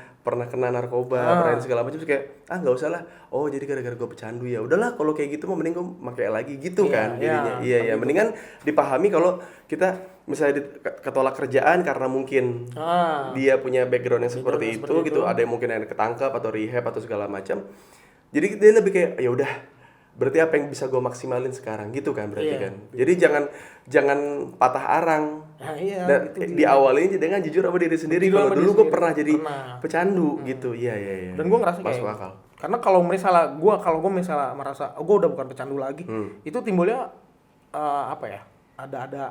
A: kena narkoba, pernah segala macam, kayak nggak usah lah, oh jadi gara-gara gue pecandu, ya udahlah kalau kayak gitu mah mending gue pakai lagi gitu kan jadinya. Iya, mendingan dipahami kalau kita misalnya ketolak kerjaan karena mungkin dia punya background yang seperti itu gitu, ada yang mungkin yang ketangkap atau rehab atau segala macam, jadi dia lebih kayak ya udah, berarti apa yang bisa gue maksimalin sekarang gitu kan, berarti kan. Jadi jangan patah arang. Dan diawalin dengan jujur sama diri sendiri. Kalau dulu gue pernah jadi pecandu gitu. Iya.
B: Dan gue ngerasa
A: masuk
B: kayak
A: akal.
B: Karena kalau gue misalnya merasa gue udah bukan pecandu lagi, itu timbulnya ada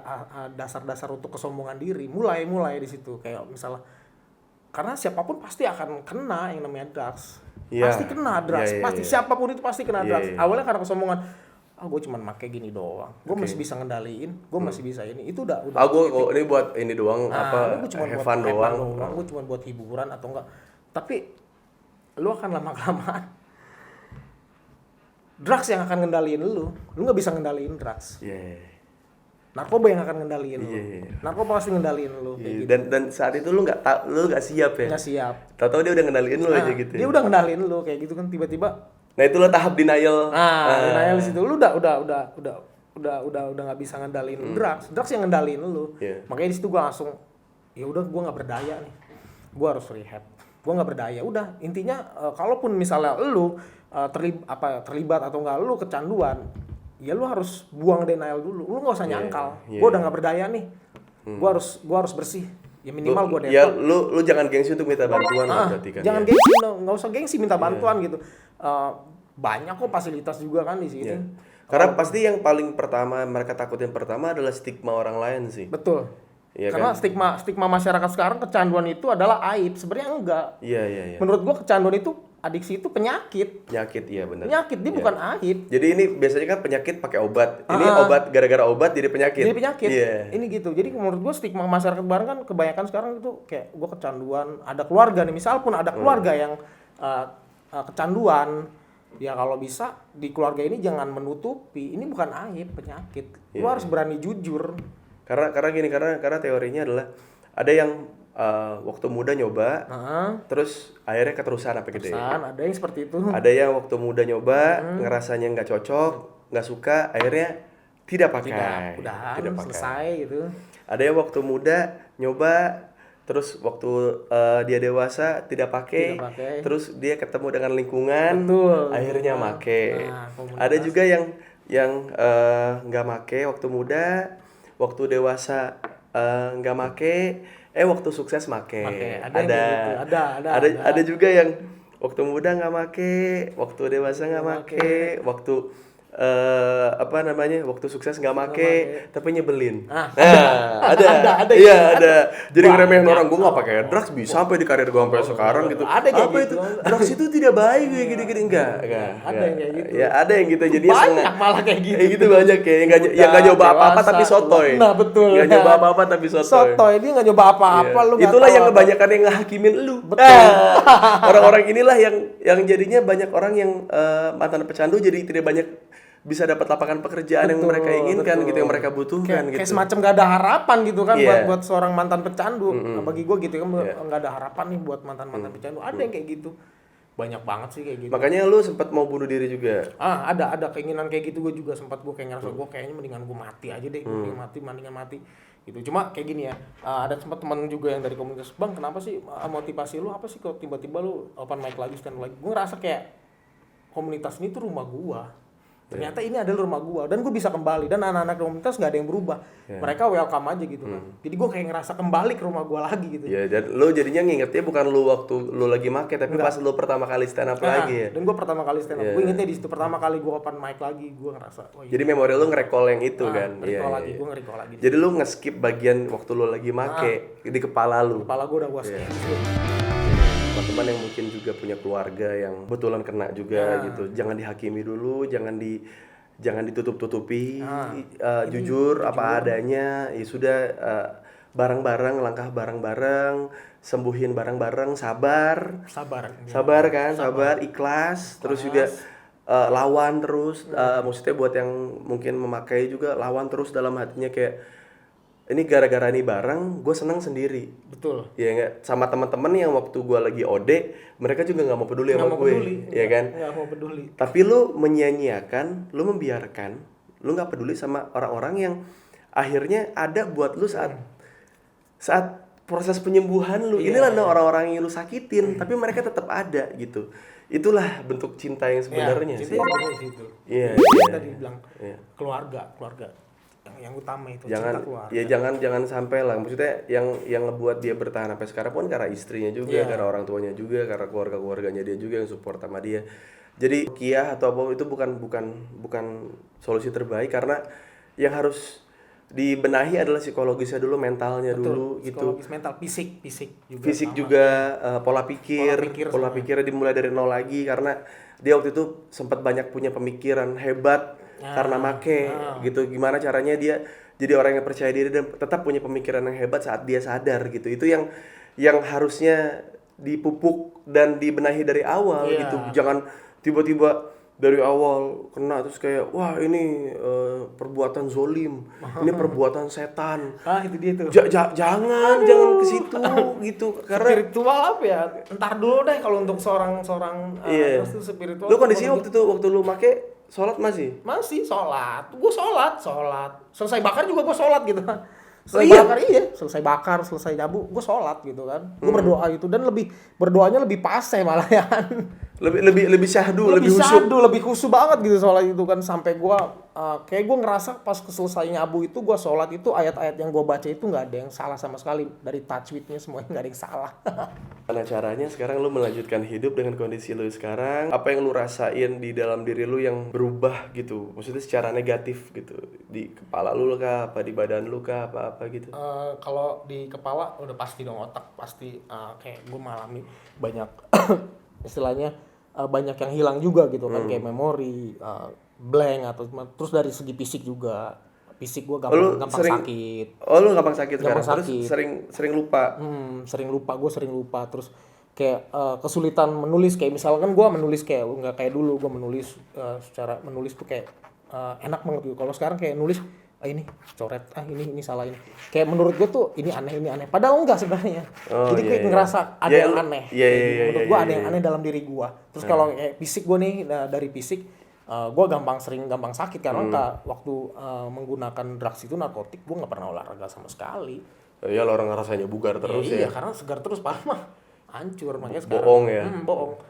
B: dasar-dasar untuk kesombongan diri. Mulai di situ, kayak misalnya, karena siapapun pasti akan kena yang namanya drugs. Pasti kena drugs, pasti. Siapapun itu pasti kena drugs. Awalnya karena kesombongan, gue cuma make gini doang, gue masih bisa ngendaliin, gue masih bisa ini, itu udah.
A: Gue ini buat ini doang,
B: gue cuma
A: have fun doang.
B: Gue cuma buat hiburan atau enggak. Tapi lu akan lama-kelamaan drugs yang akan ngendaliin lu nggak bisa ngendaliin drugs. Narkoba yang akan ngendaliin lu. Narkoba pasti ngendaliin lu.
A: Gitu. Dan saat itu lu nggak siap ya.
B: Nggak siap.
A: Tahu-tahu dia udah ngendaliin lu aja gitu.
B: Dia udah ngendaliin lu kayak gitu kan, tiba-tiba.
A: Nah itu lo tahap denial.
B: Denial di situ lu udah nggak bisa ngendaliin drugs yang ngendaliin lu. Makanya di situ gua langsung, ya udah gua nggak berdaya nih. Gua harus rehab. Gua nggak berdaya. Udah, intinya kalaupun misalnya lu terlibat atau enggak lu kecanduan, ya lu harus buang denial dulu. Lu nggak usah nyangkal.
A: iya.
B: Gue udah nggak berdaya nih. Gue harus bersih. Ya minimal gue
A: Ya
B: detox.
A: lu jangan gengsi untuk minta bantuan lah berarti kan.
B: Jangan
A: ya.
B: gengsi, nggak usah gengsi minta bantuan gitu. Banyak kok fasilitas juga kan di sini.
A: Iya. Karena pasti yang paling pertama mereka takutin pertama adalah stigma orang lain sih.
B: Betul.
A: Iya
B: Karena
A: kan?
B: stigma masyarakat sekarang kecanduan itu adalah aib. Sebenarnya enggak.
A: Iya.
B: Menurut gua kecanduan itu, adiksi itu penyakit.
A: Penyakit iya benar.
B: Penyakit dia bukan aib.
A: Jadi ini biasanya kan penyakit pakai obat. Ini obat gara-gara obat jadi penyakit.
B: Jadi penyakit.
A: Iya.
B: Ini gitu. Jadi menurut gua stigma masyarakat bareng kan kebanyakan sekarang itu kayak gua kecanduan, ada keluarga nih. Misal pun ada keluarga yang kecanduan, ya kalau bisa di keluarga ini jangan menutupi. Ini bukan aib, penyakit. Lu harus berani jujur.
A: Karena teorinya adalah ada yang waktu muda nyoba, terus akhirnya keterusan apa gitu ya.
B: Ada yang seperti itu.
A: Ada yang waktu muda nyoba, ngerasanya nggak cocok, nggak suka, akhirnya tidak pakai.
B: Udahan,
A: Tidak pakai.
B: selesai gitu.
A: Ada yang waktu muda nyoba, terus waktu dia dewasa tidak pakai, terus dia ketemu dengan lingkungan,
B: Betul.
A: akhirnya make. Ada juga yang nggak make waktu muda, waktu dewasa nggak make, waktu sukses make. Ada juga yang waktu muda nggak make, waktu dewasa nggak make, waktu waktu sukses nggak make, tapi nyebelin. Ada. Jadi ngeremehin orang, gue nggak pakai drugs bisa sampai di karir gue sampai sekarang gitu.
B: Ada kayak
A: apa
B: gitu.
A: itu? Drugs itu tidak baik kayak gini-gini enggak.
B: Ada yang kayak gitu.
A: Ya ada yang gitu. Jadi
B: Banyak malah kayak gitu.
A: Gitu banyak kayak yang nggak nyoba apa-apa tapi sotoy.
B: Nah betul.
A: Nggak nyoba apa-apa tapi sotoy.
B: Sotoy dia nggak nyoba apa-apa, lu nggak
A: Itulah
B: tahu
A: yang
B: apa.
A: kebanyakan yang ngehakimin lu. Orang-orang inilah yang jadinya banyak orang yang mantan pecandu jadi tidak banyak bisa dapat lapangan pekerjaan yang mereka inginkan gitu, yang mereka butuhkan gitu.
B: Kayak semacam gak ada harapan gitu kan
A: Iya.
B: buat seorang mantan pecandu. Nah, bagi gue gitu kan nggak ada harapan nih buat mantan pecandu. Ada yang kayak gitu. Banyak banget sih kayak gitu.
A: Makanya lu sempat mau bunuh diri juga.
B: Ada keinginan kayak gitu. Gue juga sempat, gue kayak ngerasa gue kayaknya mendingan gue mati aja deh. Mendingan mati gitu. Cuma kayak gini ya, ada sempat teman juga yang dari komunitas, bang kenapa sih motivasi lu apa sih kok tiba-tiba lu open mic lagi, stand lagi. Gue ngerasa kayak komunitas ini tuh rumah gua. Ternyata ini adalah rumah gua dan gue bisa kembali, dan anak-anak komunitas nggak ada yang berubah. Mereka welcome aja gitu kan. Jadi gue kayak ngerasa kembali ke rumah gua lagi gitu.
A: Ya, dan lu jadinya ngingetnya bukan lu waktu lu lagi make, tapi pas lu pertama kali stand up lagi ya.
B: Dan gue pertama kali stand up, gue ingetnya di situ pertama kali gue open mic lagi, gue ngerasa
A: jadi memori lu nge-recall yang itu kan.
B: nge-recall lagi, gue nge-recall lagi.
A: Jadi lu nge-skip bagian waktu lu lagi make di kepala lu.
B: Kepala gue udah gue skip.
A: Teman-teman yang mungkin juga punya keluarga yang betulan kena juga gitu, jangan dihakimi dulu, jangan ditutup-tutupi, jujur apa adanya. Ya sudah, bareng-bareng, langkah bareng-bareng, sembuhin bareng-bareng, sabar kan, sabar, ikhlas. Terus juga lawan terus, maksudnya buat yang mungkin memakai juga lawan terus dalam hatinya kayak, ini gara-gara ini bareng, gue seneng sendiri.
B: Betul.
A: Ya nggak, sama teman-teman yang waktu gue lagi OD, mereka juga nggak mau peduli sama gue, ya kan?
B: Nggak mau peduli.
A: Tapi lu menyia-nyiakan, lu membiarkan, lu nggak peduli sama orang-orang yang akhirnya ada buat lu saat proses penyembuhan lu. Inilah orang-orang yang lu sakitin, tapi mereka tetap ada gitu. Itulah bentuk cinta yang sebenarnya sih. Iya.
B: Tadi bilang keluarga. Yang utama itu
A: Jangan,
B: cinta keluarga.
A: ya jangan sampai lah. Maksudnya yang ngebuat dia bertahan sampai sekarang pun karena istrinya juga, karena orang tuanya juga, karena keluarganya dia juga yang support sama dia. Jadi ruqyah atau apa itu bukan solusi terbaik, karena yang harus dibenahi adalah psikologisnya dulu, mentalnya dulu gitu.
B: Psikologis, mental, fisik
A: juga pola pikirnya dimulai dari nol lagi, karena dia waktu itu sempat banyak punya pemikiran hebat karena make gitu. Gimana caranya dia jadi orang yang percaya diri dan tetap punya pemikiran yang hebat saat dia sadar gitu. Itu yang harusnya dipupuk dan dibenahi dari awal gitu. Jangan tiba-tiba dari awal kena terus kayak wah ini perbuatan zolim, ini perbuatan setan.
B: Itu dia tuh.
A: Jangan ke situ gitu. Karena
B: Spiritual apa ya? Entar dulu deh kalau untuk seorang itu spiritual.
A: Lu kondisinya waktu lu make sholat masih
B: sholat. Gue sholat. Selesai bakar juga gue sholat gitu kan. Selesai bakar, selesai nyabu, gue sholat gitu kan. Gue berdoa gitu, dan berdoanya lebih paseh malah ya.
A: Lebih syahdu, lebih khusyuk.
B: syahdu, lebih khusyuk banget gitu sholat itu kan, sampai gua kayak gua ngerasa pas selesai nyabu itu gua sholat itu ayat-ayat yang gua baca itu nggak ada yang salah sama sekali, dari tajwidnya semuanya nggak ada yang salah.
A: Karena caranya sekarang lu melanjutkan hidup dengan kondisi lu sekarang, apa yang lu rasain di dalam diri lu yang berubah gitu, maksudnya secara negatif gitu, di kepala lu kah, apa di badan lu kah, apa gitu.
B: Kalau di kepala udah pasti dong, otak pasti kayak gue mengalami banyak istilahnya banyak yang hilang juga gitu kan, kayak memori blank, atau terus dari segi fisik juga, fisik gue gampang sakit.
A: Lu gampang sakit sekarang.
B: Gampang
A: Terus
B: sakit.
A: sering lupa.
B: Gue sering lupa, terus kayak kesulitan menulis, kayak misalkan gue menulis kayak nggak kayak dulu gue menulis secara menulis tuh kayak enak banget gitu. Kalau sekarang kayak nulis ini coret, ini salah, ini kayak menurut gue tuh ini aneh, padahal enggak sebenarnya. Jadi kayak ngerasa ada yang aneh. Menurut gue ada yang aneh dalam diri gue. Terus kalau kayak fisik gue nih, dari fisik gue gampang sakit karena waktu menggunakan drugs itu, narkotik, gue nggak pernah olahraga sama sekali.
A: Ya lo orang rasanya bugar terus ya.
B: Iya, karena segar terus, parah mah hancur, makanya sekarang
A: bohong ya.
B: Bohong.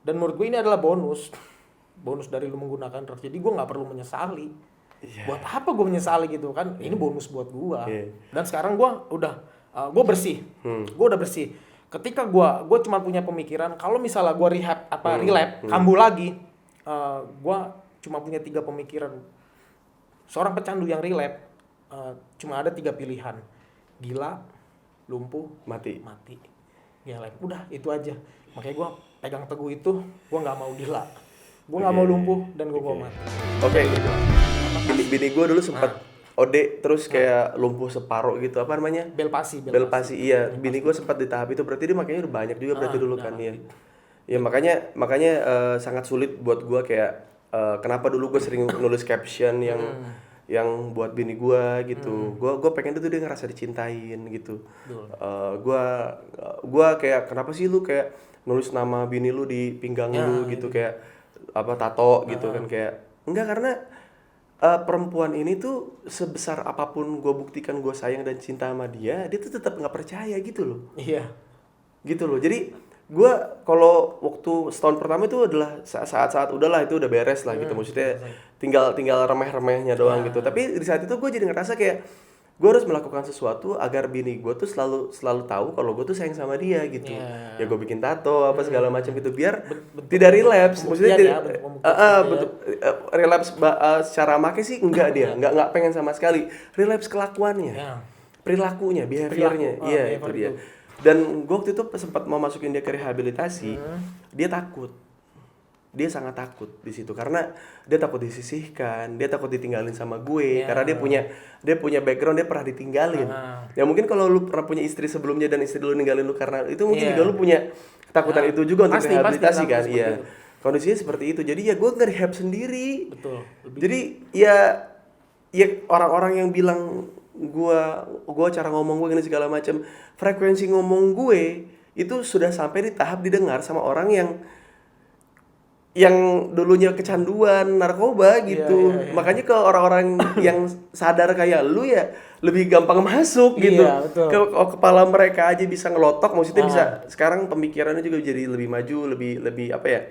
B: Dan menurut gue ini adalah bonus dari lu menggunakan drugs, jadi gue nggak perlu menyesali. Buat apa gue menyesali gitu kan? Ini bonus buat gue. Dan sekarang gue udah gue bersih. Gue udah bersih. Ketika gue cuma punya pemikiran kalau misalnya gue relapse, kambuh lagi, gue cuma punya 3 pemikiran. Seorang pecandu yang relapse cuma ada 3 pilihan: gila, lumpuh, mati. Gila, udah itu aja. Makanya gue pegang teguh itu, gue nggak mau gila, gue nggak mau lumpuh, dan gue mau mati.
A: Oke. Bini gue dulu sempat OD terus kayak lumpuh separuh gitu, apa namanya?
B: Belpasi.
A: Iya, bini gue sempat di tahap itu, berarti dia makanya udah banyak juga berarti dulu kan ya. Ya makanya sangat sulit buat gue kayak kenapa dulu gue sering nulis caption yang buat bini gue gitu. Gue pengen tuh dia ngerasa dicintain gitu. Gue kayak kenapa sih lu kayak nulis nama bini lu di pinggang lu gitu, kayak apa tato gitu kan, kayak enggak, karena perempuan ini tuh sebesar apapun gue buktikan gue sayang dan cinta sama dia tuh tetap nggak percaya gitu loh.
B: Iya.
A: Gitu loh. Jadi gue kalau waktu setahun pertama itu adalah saat-saat udahlah itu udah beres lah gitu, maksudnya tinggal remeh-remehnya doang gitu. Tapi di saat itu gue jadi ngerasa kayak gue harus melakukan sesuatu agar bini gue tuh selalu tahu kalau gue tuh sayang sama dia gitu. Ya gue bikin tato apa segala macam gitu biar tidak relapse. Maksudnya relapse secara make sih enggak, dia nggak pengen sama sekali. Relapse kelakuannya, perilakunya, behaviornya. Iya itu dia. Dan gue waktu itu sempat mau masukin dia ke rehabilitasi, dia takut. Dia sangat takut di situ karena dia takut disisihkan, dia takut ditinggalin sama gue karena dia punya background, dia pernah ditinggalin. Ya mungkin kalau lu pernah punya istri sebelumnya dan istri lu ninggalin lu karena itu, mungkin juga lu punya ketakutan itu juga untuk rehabilitasi kan. Iya. Kondisinya seperti itu. Jadi ya gue nge-rehab sendiri.
B: Betul.
A: Jadi ya orang-orang yang bilang gue cara ngomong gue gini segala macam, frekuensi ngomong gue itu sudah sampai di tahap didengar sama orang yang dulunya kecanduan narkoba gitu. Makanya ke orang-orang yang sadar kayak lu ya lebih gampang masuk gitu. Ke kepala mereka aja bisa ngelotok, maksudnya bisa sekarang pemikirannya juga jadi lebih maju, lebih apa ya?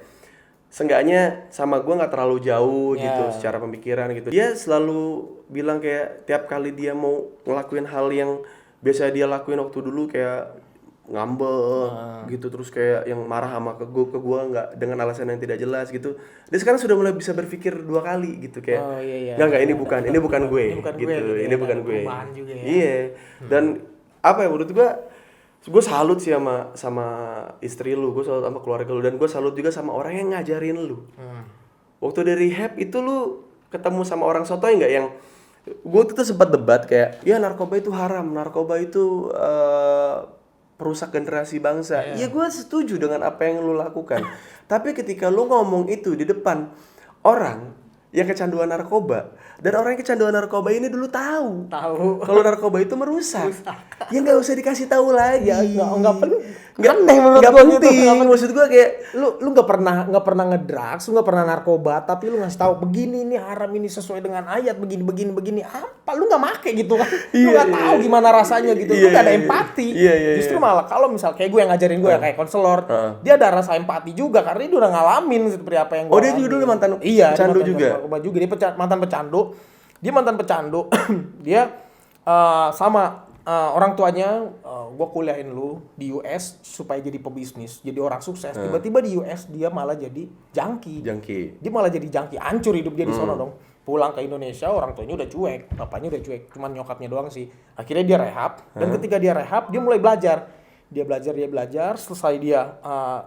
A: Seenggaknya sama gue nggak terlalu jauh gitu secara pemikiran gitu. Dia selalu bilang kayak tiap kali dia mau ngelakuin hal yang biasa dia lakuin waktu dulu, kayak ngambek gitu, terus kayak yang marah sama ke gue nggak dengan alasan yang tidak jelas gitu, dia sekarang sudah mulai bisa berpikir 2 kali gitu, kayak nggak ini bukan gue gitu, ini bukan gue. Iya. Dan apa ya, menurut gue salut sih sama istri lu, gue salut sama keluarga lu, dan gue salut juga sama orang yang ngajarin lu. Waktu dari rehab itu lu ketemu sama orang sotoy nggak, yang gue tuh sempat debat kayak ya narkoba itu haram, narkoba itu perusak generasi bangsa. Iya, gue setuju dengan apa yang lu lakukan. Tapi ketika lu ngomong itu di depan orang yang kecanduan narkoba, dan orang yang kecanduan narkoba ini dulu tahu kalau narkoba itu merusak, ya nggak usah dikasih tahu lagi.
B: Ya nggak perlu. Aneh menurut
A: nggak
B: gua
A: penting.
B: gitu.
A: Maksud gue kayak
B: Lu nggak pernah ngedrugs, lu nggak pernah narkoba, tapi lu ngasih tahu begini ini haram, ini sesuai dengan ayat, begini apa, lu nggak make gitu kan. Lu nggak tahu gimana rasanya gitu, lu nggak ada empati. Justru malah kalau misal kayak gue yang ngajarin gue ya kayak konselor, dia ada rasa empati juga karena dia udah ngalamin seperti apa yang gue
A: dia juga dulu mantan
B: iya,
A: pecandu
B: dia mantan
A: juga.
B: narkoba juga, dia mantan pecandu. Dia mantan pecandu. Dia sama orang tuanya, gue kuliahin lu di US supaya jadi pebisnis, jadi orang sukses. Tiba-tiba di US dia malah jadi junkie. Dia malah jadi junkie, hancur hidup dia di sana dong. Pulang ke Indonesia, orang tuanya udah cuek, bapaknya udah cuek, cuman nyokapnya doang sih. Akhirnya dia rehab, dan ketika dia rehab, dia mulai belajar. Dia belajar, selesai dia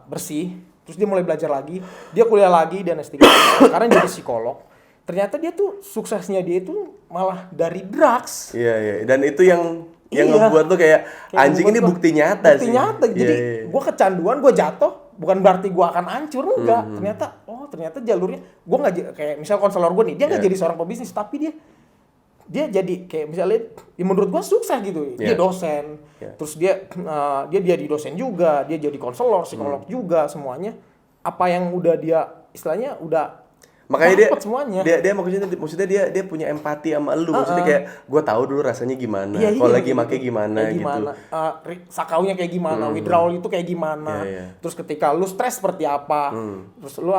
B: bersih, terus dia mulai belajar lagi, dia kuliah lagi dan S3. Sekarang jadi psikolog. Ternyata dia tuh suksesnya dia itu malah dari drugs.
A: Iya. Dan itu yang ngebuat tuh kayak anjing ini bukti nyata sih.
B: Bukti nyata. Jadi gue kecanduan, gue jatuh, bukan berarti gue akan hancur, enggak. Ternyata jalurnya gue nggak kayak misal konselor gue nih, dia nggak jadi seorang pebisnis, tapi dia jadi kayak misalnya ya menurut gue sukses gitu. Dia dosen, terus dia di dosen juga, dia jadi konselor, psikolog juga, semuanya apa yang udah dia istilahnya udah
A: makanya
B: semuanya.
A: dia maksudnya dia punya empati sama lu. Maksudnya kayak gue tahu dulu rasanya gimana, kalau lagi make gimana gitu.
B: Sakaunya kayak gimana, withdrawal itu kayak gimana. Terus ketika lu stres seperti apa, terus lu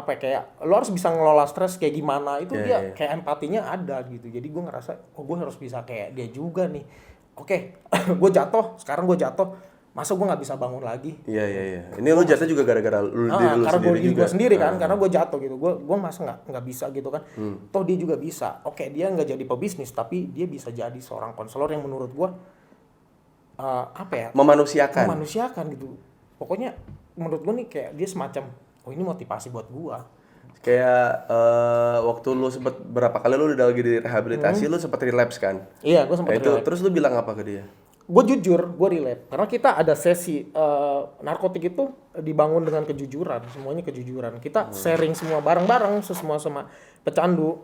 B: kayak lu harus bisa ngelola stres kayak gimana. Itu dia kayak empatinya ada gitu. Jadi gue ngerasa gue harus bisa kayak dia juga nih. Oke, gue jatuh, sekarang gue jatuh. Masa gue nggak bisa bangun lagi?
A: Iya. Ini lu jatuh juga gara-gara lu diri lu
B: karena
A: sendiri juga.
B: Gue sendiri kan, karena gue jatuh gitu. Gue masa nggak bisa gitu kan? Toh dia juga bisa. Oke, dia nggak jadi pebisnis, tapi dia bisa jadi seorang konselor yang menurut gue memanusiakan gitu. Pokoknya menurut gue nih kayak dia semacam ini motivasi buat gue.
A: Kayak waktu lu sempet berapa kali lu udah lagi di rehabilitasi, lu sempet relapse kan?
B: Iya, gue sempet relapse.
A: Terus lu bilang apa ke dia?
B: Gue jujur, gue relapse karena kita ada sesi narkotik itu dibangun dengan kejujuran, semuanya kejujuran. Kita sharing semua bareng-bareng, semua sama pecandu,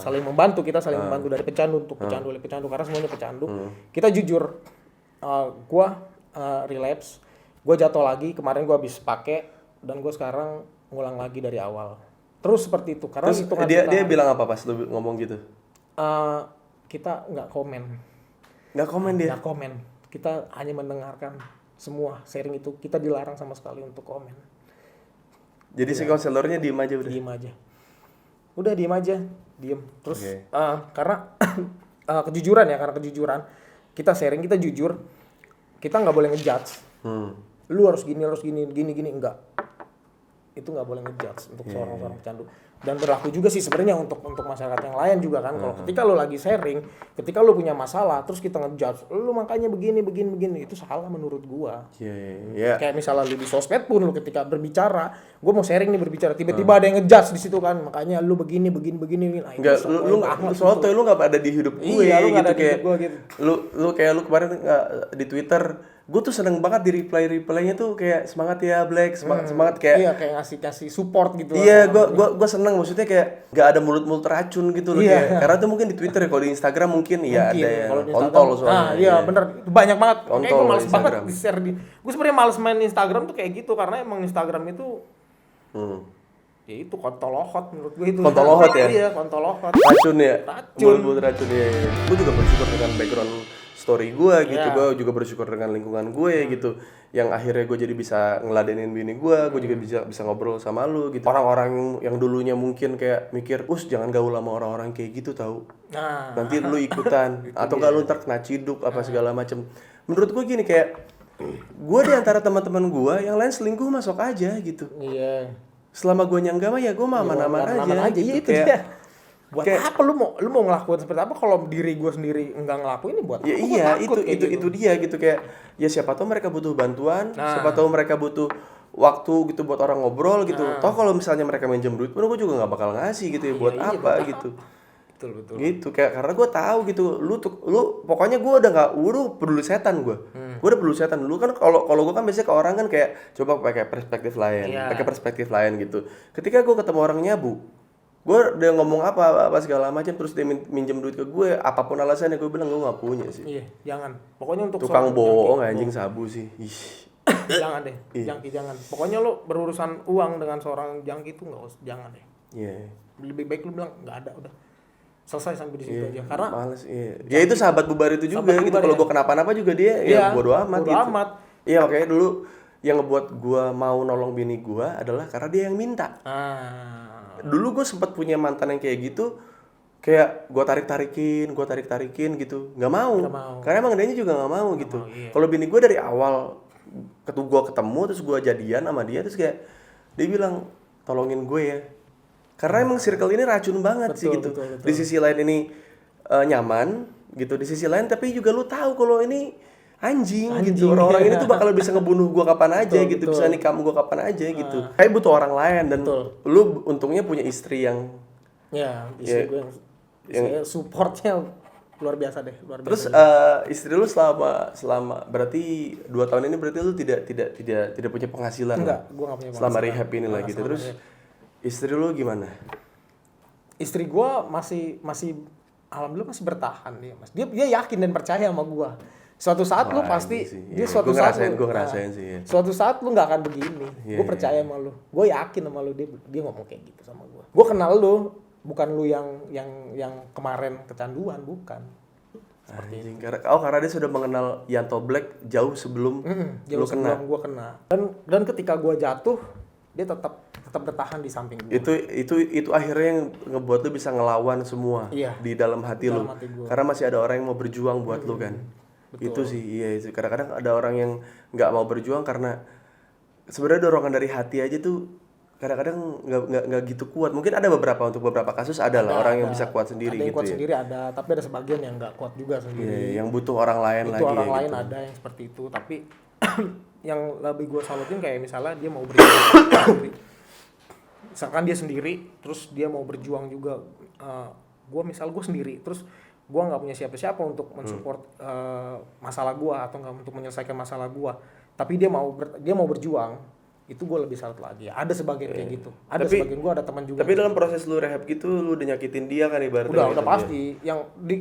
B: saling membantu, kita saling membantu dari pecandu untuk pecandu oleh pecandu karena semuanya pecandu. Kita jujur, gue relapse, gue jatuh lagi, kemarin gue habis pakai dan gue sekarang ngulang lagi dari awal. Terus seperti itu karena
A: terus dia bilang apa pas lu ngomong gitu?
B: Kita nggak komen.
A: Nggak komen dia?
B: Nggak komen. Kita hanya mendengarkan semua sharing itu. Kita dilarang sama sekali untuk komen.
A: Jadi si konselornya diem aja udah?
B: Diem aja. Udah diem aja. Diem. Terus karena kejujuran ya. Karena kejujuran. Kita sharing, kita jujur. Kita nggak boleh ngejudge. Lu harus gini. Enggak. Itu nggak boleh ngejudge untuk seorang pecandu. Dan berlaku juga sih sebenarnya untuk masyarakat yang lain juga kan. Kalau ketika lu lagi sharing, ketika lu punya masalah, terus kita ngejudge, lu makanya begini, itu salah menurut gua.
A: Iya.
B: Kayak misalnya lu di sosmed pun lu ketika berbicara, gua mau sharing nih berbicara, tiba-tiba ada yang ngejudge di situ kan, makanya lu begini. Nah,
A: enggak, lu soalnya lu nggak ada di hidup gue
B: iya, lu
A: gitu
B: kayak
A: gua, gitu. Lu kemarin di Twitter, gue tuh seneng banget di reply-nya tuh kayak semangat ya Black, semangat kayak
B: iya, kayak ngasih support gitu.
A: Iya, gue seneng, maksudnya kayak nggak ada mulut racun gitu loh. Kayak, karena tuh mungkin di Twitter ya, kalau di Instagram mungkin ya ada yang kontol soalnya.
B: Iya bener, banyak banget. Kayak gue males banget
A: Instagram.
B: di-share gue sebenarnya males main Instagram tuh kayak gitu karena emang Instagram itu ya itu kontol-lohot menurut gue itu.
A: Kontol-lohot ya?
B: Iya, kontol-lohot.
A: Racun ya?
B: Racun.
A: Mulut racun ya. Gue juga bersyukur dengan background story gue gitu. Gue juga bersyukur dengan lingkungan gue gitu. Yang akhirnya gue jadi bisa ngeladenin bini gue juga bisa ngobrol sama lu gitu. Orang-orang yang dulunya mungkin kayak mikir, jangan gaul sama orang-orang kayak gitu tahu. Nanti lu ikutan atau enggak lu ntar kena ciduk apa segala macem. Menurut gue gini kayak gue di antara teman-teman gue yang lain selingkuh masuk aja gitu.
B: Iya.
A: Selama gue nyangga mah ya gue mah aman-aman aja.
B: Iya itu kayak, dia. Buat apa lu mau ngelakuin seperti apa kalau diri gue sendiri enggak ngelakuin ini buat apa?
A: Ya iya, itu dia gitu kayak ya siapa tahu mereka butuh bantuan, siapa tahu mereka butuh waktu gitu buat orang ngobrol gitu. Toh kalau misalnya mereka minjem duit pun gue juga nggak bakal ngasih gitu ya buat apa gitu.
B: Betul.
A: Gitu kayak karena gue tahu gitu lu pokoknya gue udah nggak peduli setan gue udah peduli setan dulu kan. Kalau gue kan biasanya ke orang kan kayak coba pakai perspektif lain gitu. Ketika gue ketemu orang nyabu, gue udah ngomong apa segala macam, terus dia minjem duit ke gue, apapun alasannya gue bilang gue nggak punya sih.
B: Iya, jangan. Pokoknya untuk
A: Tukang
B: seorang
A: bohong
B: junkie,
A: anjing sabu sih. Ih.
B: jangan deh, junkie jangan. Pokoknya lo berurusan uang dengan seorang junkie itu nggak usah, jangan deh.
A: Iya.
B: Lebih baik lo bilang nggak ada, udah selesai sampai di situ aja. Karena
A: males, iya. Ya itu sahabat bubar itu juga
B: Sahabat
A: gitu.
B: bubar,
A: Kalau
B: ya.
A: gue kenapa-napa juga dia ya bodo amat
B: bodo
A: gitu.
B: amat.
A: Iya, makanya dulu yang ngebuat gue mau nolong bini gue adalah karena dia yang minta. Dulu gue sempat punya mantan yang kayak gitu, kayak gue tarik-tarikin gitu, nggak mau. Karena emang dianya juga nggak mau gitu.
B: Iya.
A: Kalau bini gue dari awal gue ketemu terus gue jadian sama dia, terus kayak dia bilang tolongin gue ya, karena emang circle ini racun banget sih gitu.
B: Betul.
A: Di sisi lain ini nyaman gitu, di sisi lain tapi juga lu tahu kalau ini anjing gitu. Orang-orang ini tuh bakal bisa ngebunuh gua kapan aja gitu, bisa nikam gua kapan aja gitu. Kayak butuh orang lain, dan lu untungnya punya istri yang
B: istri gue yang supportnya luar biasa deh, luar biasa.
A: Terus istri lu selama berarti 2 tahun ini berarti lu tidak punya penghasilan?
B: Enggak, gua enggak punya penghasilan.
A: Selama rehab ini lah gitu. Terus istri lu gimana?
B: Istri gua masih alhamdulillah masih bertahan dia, Mas. Dia yakin dan percaya sama gua. Suatu saat lu pasti dia suatu saat
A: gue ngerasain sih. Ya.
B: Suatu saat lu nggak akan begini. Gue percaya sama lu. Gue yakin sama lu, dia ngomong kayak gitu sama gue. Gue kenal lu, bukan lu yang kemarin kecanduan, bukan.
A: Anjing, karena dia sudah mengenal Yanto Black jauh sebelum
B: lu kena. Gue kena. Dan ketika gue jatuh, dia tetap bertahan di samping gue.
A: Itu akhirnya yang ngebuat lu bisa ngelawan semua di dalam hati lu. Karena masih ada orang yang mau berjuang buat lu kan. Betul. Itu sih, iya itu. Kadang-kadang ada orang yang nggak mau berjuang karena sebenarnya dorongan dari hati aja tuh kadang-kadang nggak gitu kuat. Mungkin ada untuk beberapa kasus ada lah orang yang bisa kuat sendiri.
B: Ada yang
A: gitu
B: kuat sendiri ada, tapi ada sebagian yang nggak kuat juga sendiri.
A: Iya, yang butuh orang lain lagi.
B: Orang lain gitu. Ada yang seperti itu, tapi yang lebih gue salutin kayak misalnya dia mau berjuang. Misalkan dia sendiri, terus dia mau berjuang juga. Gue sendiri, terus gue nggak punya siapa-siapa untuk mensupport masalah gue atau nggak untuk menyelesaikan masalah gue, tapi dia mau berjuang, itu gue lebih salut lagi. Ada sebagian kayak gitu, sebagian gue ada teman juga.
A: Tapi dalam proses lu rehab gitu, lu udah nyakitin dia kan ibaratnya?
B: Udah pasti,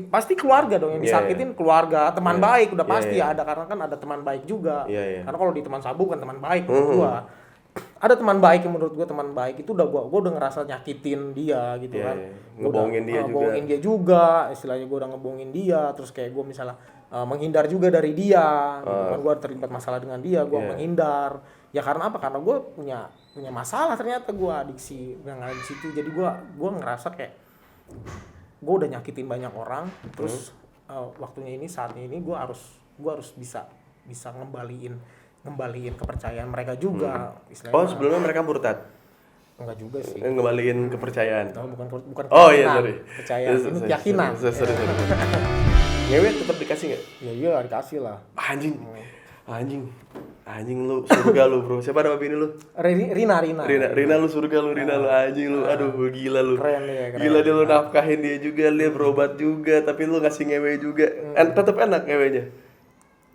B: pasti keluarga dong yang disakitin, keluarga, teman baik udah pasti ada, karena kan ada teman baik juga. Karena kalau di teman sabu kan teman baik menurut gue. Ada teman baik yang menurut gue teman baik itu udah gue udah ngerasa nyakitin dia gitu kan.
A: Ngebohongin dia
B: juga, istilahnya gue udah ngebohongin dia, terus kayak gue misalnya menghindar juga dari dia, gitu kan. Gue terlibat masalah dengan dia, gue menghindar. Ya karena apa? Karena gue punya masalah, ternyata gue adiksi dengan di situ. Jadi gue ngerasa kayak gue udah nyakitin banyak orang, terus saatnya ini gue harus bisa ngembaliin kepercayaan mereka juga.
A: Oh, sebelumnya mereka murtad?
B: Enggak juga sih.
A: Ngembaliin kepercayaan?
B: Bukan
A: oh iya, sorry.
B: Kepercayaan, ini keyakinan.
A: Sorry. Ngewe tetap dikasih nggak?
B: Iya dikasih lah.
A: Anjing lu surga lu bro. Siapa nama bini lu? Rina lu surga lu, Rina lu anjing lu. Aduh gila lu.
B: Keren.
A: Gila dia lu nafkahin dia juga, dia berobat juga, tapi lu ngasih ngewe juga. Tetap enak ngewenya.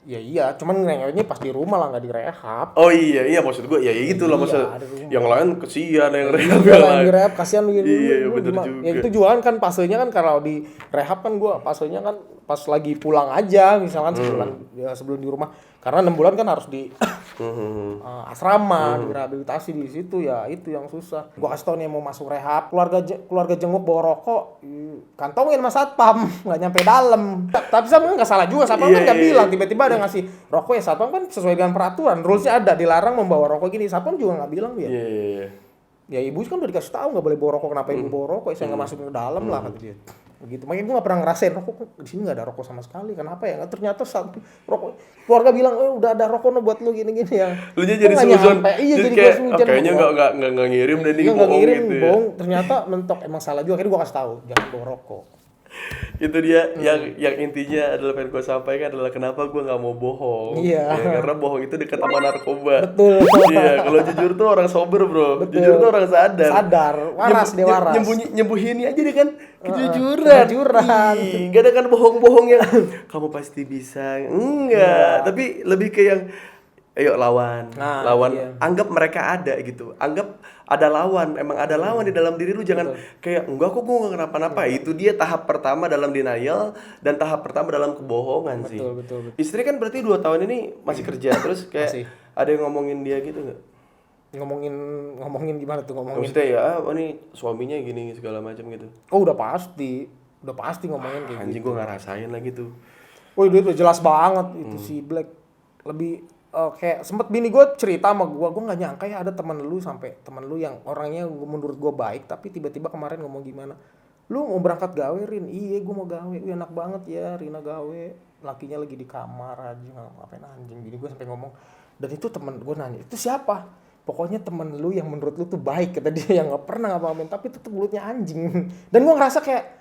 B: Ya iya, cuman ngewenya pas di rumah lah, nggak di rehab.
A: Oh iya maksud gue ya gitu lah, maksud yang lain kesian yang rehab
B: di rehab kasihan lu.
A: Iya bener juga.
B: Ya itu jualan kan pasenya kan, kalau di rehab kan gue pasenya kan pas lagi pulang aja, misalkan sebelum di rumah, karena 6 bulan kan harus di asrama, di rehabilitasi di situ, ya itu yang susah. Gue kasih tau nih mau masuk rehab, keluarga jenguk bawa rokok, kantongin sama satpam, nggak nyampe dalam. Tapi satpam nggak salah juga, satpam kan nggak bilang tiba-tiba ada ngasih rokok, ya satpam kan sesuai dengan peraturan, rulesnya ada, dilarang membawa rokok gini, satpam juga nggak bilang dia. Ya ibu kan udah dikasih tahu nggak boleh bawa rokok, kenapa ibu bawa rokok? Saya nggak masukin ke dalam lah kata dia. Begitu. Makanya gue nggak pernah ngerasain rokok di sini, nggak ada rokok sama sekali. Kenapa ya? Ternyata rokok keluarga bilang udah ada rokok buat lu gini ya.
A: Lu jadi suzon.
B: Iya jadi gue suzon.
A: Kayaknya nggak ngirim dan ini
B: bohong gitu. Bohong. Ternyata mentok, emang salah juga. Akhirnya gue kasih tahu jangan bawa rokok.
A: Itu dia yang intinya adalah pengen gue sampaikan adalah kenapa gue nggak mau bohong.
B: Iya.
A: Ya, karena bohong itu dekat sama narkoba.
B: Betul.
A: Iya, kalau jujur tuh orang sober bro.
B: Betul.
A: Jujur tuh orang sadar.
B: Waras dia waras.
A: Nyembunyiin aja deh kan kejujuran. Gak ada kan bohong-bohong yang kamu pasti bisa. Enggak. Tapi lebih ke yang ayo lawan. Iya. Anggap mereka ada gitu. Anggap ada lawan, emang ada lawan di dalam diri lu, jangan kayak enggak kok gue nggak kenapa-napa. Itu dia tahap pertama dalam denial dan tahap pertama dalam kebohongan sih.
B: Betul.
A: Istri kan berarti 2 tahun ini masih kerja, terus kayak
B: Masih.
A: ada yang ngomongin dia gitu nggak?
B: Ngomongin gimana tuh ngomongin?
A: Maksudnya ya, ini suaminya gini segala macam gitu.
B: Oh udah pasti ngomongin kayak
A: Anjing
B: gitu.
A: gue nggak rasain lagi tuh.
B: Woi udah jelas banget itu si Black lebih kayak sempet bini gue cerita sama gue nggak nyangka ya ada teman lu yang orangnya menurut gue baik tapi tiba-tiba kemarin ngomong gimana, lu mau berangkat gawe Rin? Iya gue mau gawe. Enak banget ya Rina gawe, lakinya lagi di kamar aja ngapain anjing. Bini gue sampai ngomong, dan itu temen gue nanya itu siapa, pokoknya temen lu yang menurut lu tuh baik kata dia, yang nggak pernah ngapa-ngapain tapi tetep mulutnya anjing. Dan gue ngerasa kayak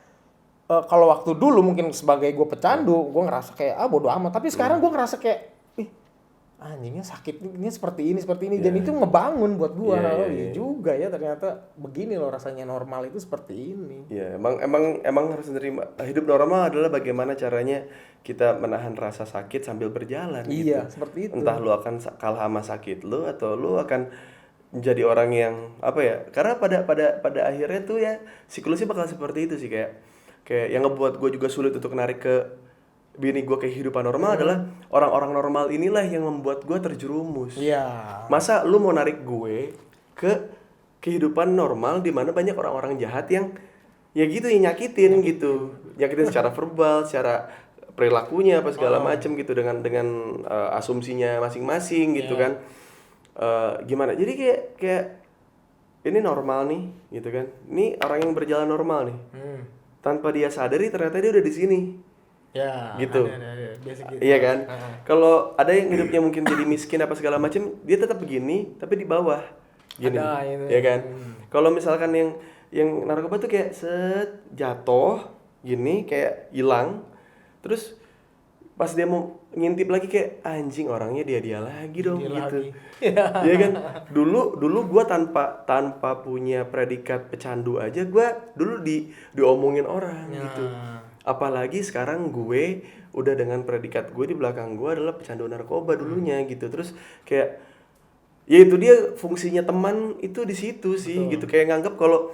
B: kalau waktu dulu mungkin sebagai gue pecandu gue ngerasa kayak bodo amat, tapi sekarang gue ngerasa kayak anjingnya sakitnya seperti ini dan itu ngebangun buat gue. Iya juga ya ternyata begini loh rasanya normal itu seperti ini.
A: Ya emang harus menerima hidup normal adalah bagaimana caranya kita menahan rasa sakit sambil berjalan.
B: Iya
A: gitu.
B: seperti itu.
A: Entah lu akan kalah sama sakit lu atau lu akan menjadi orang yang apa ya, karena pada akhirnya tuh ya siklusnya bakal seperti itu sih, kayak yang ngebuat gue juga sulit untuk narik ke bini gue kehidupan normal adalah orang-orang normal inilah yang membuat gue terjerumus.
B: Iya.
A: Masa lu mau narik gue ke kehidupan normal di mana banyak orang-orang jahat yang ya gitu yang nyakitin secara verbal, secara perilakunya apa segala macem gitu dengan asumsinya masing-masing gitu kan. Gimana? Jadi kayak ini normal nih gitu kan. Ini orang yang berjalan normal nih. Tanpa dia sadari ternyata dia udah di sini.
B: Ya,
A: gitu.
B: Ada, biasa gitu.
A: Iya kan? Kalau ada yang hidupnya mungkin jadi miskin apa segala macam, dia tetap begini tapi di bawah gini. Iya kan? Kalau misalkan yang narkoba tuh kayak jatuh gini kayak hilang, terus pas dia mau ngintip lagi kayak anjing orangnya dia lagi dong gitu. Iya kan? Dulu gua tanpa punya predikat pecandu aja gua dulu diomongin orang gitu. Apalagi sekarang gue udah dengan predikat gue di belakang gue adalah pecandu narkoba dulunya gitu. Terus kayak ya itu dia fungsinya teman itu di situ sih. Gitu, kayak nganggap kalau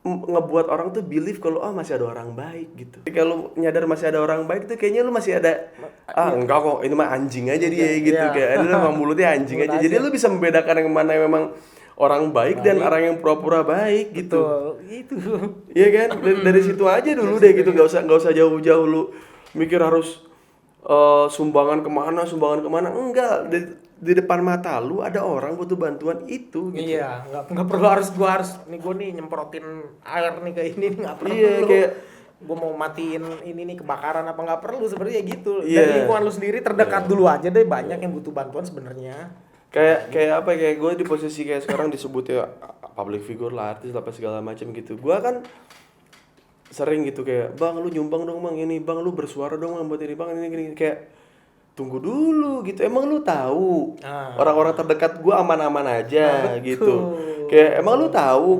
A: ngebuat orang tuh believe kalau masih ada orang baik gitu. Kalau nyadar masih ada orang baik tuh kayaknya lu masih ada enggak kok ini mah anjing aja dia gitu. Kayak ini memang mulutnya anjing aja. Jadi lu bisa membedakan yang mana yang memang orang baik dan orang yang pura-pura baik gitu.
B: Itu.
A: Iya kan? Dari situ aja dulu deh gitu, nggak usah jauh-jauh lu mikir harus sumbangan kemana. Enggak, di depan mata lu ada orang butuh bantuan itu gitu.
B: Iya, nggak perlu gua harus gue nih nyemprotin air nih ke ini nggak perlu.
A: Iya, kayak
B: gue mau matiin ini nih kebakaran apa nggak perlu sebenarnya gitu.
A: Iya.
B: Dari lingkungan lu sendiri terdekat dulu aja deh, banyak yang butuh bantuan sebenarnya.
A: Kayak apa, kayak gue di posisi kayak sekarang disebut ya public figure lah, artis apa segala macam gitu. Gue kan sering gitu kayak, bang lu nyumbang dong bang ini, bang lu bersuara dong bang buat ini, bang ini gini. Kayak tunggu dulu gitu, emang lu tahu orang-orang terdekat gue aman-aman aja gitu. Kayak emang lu tahu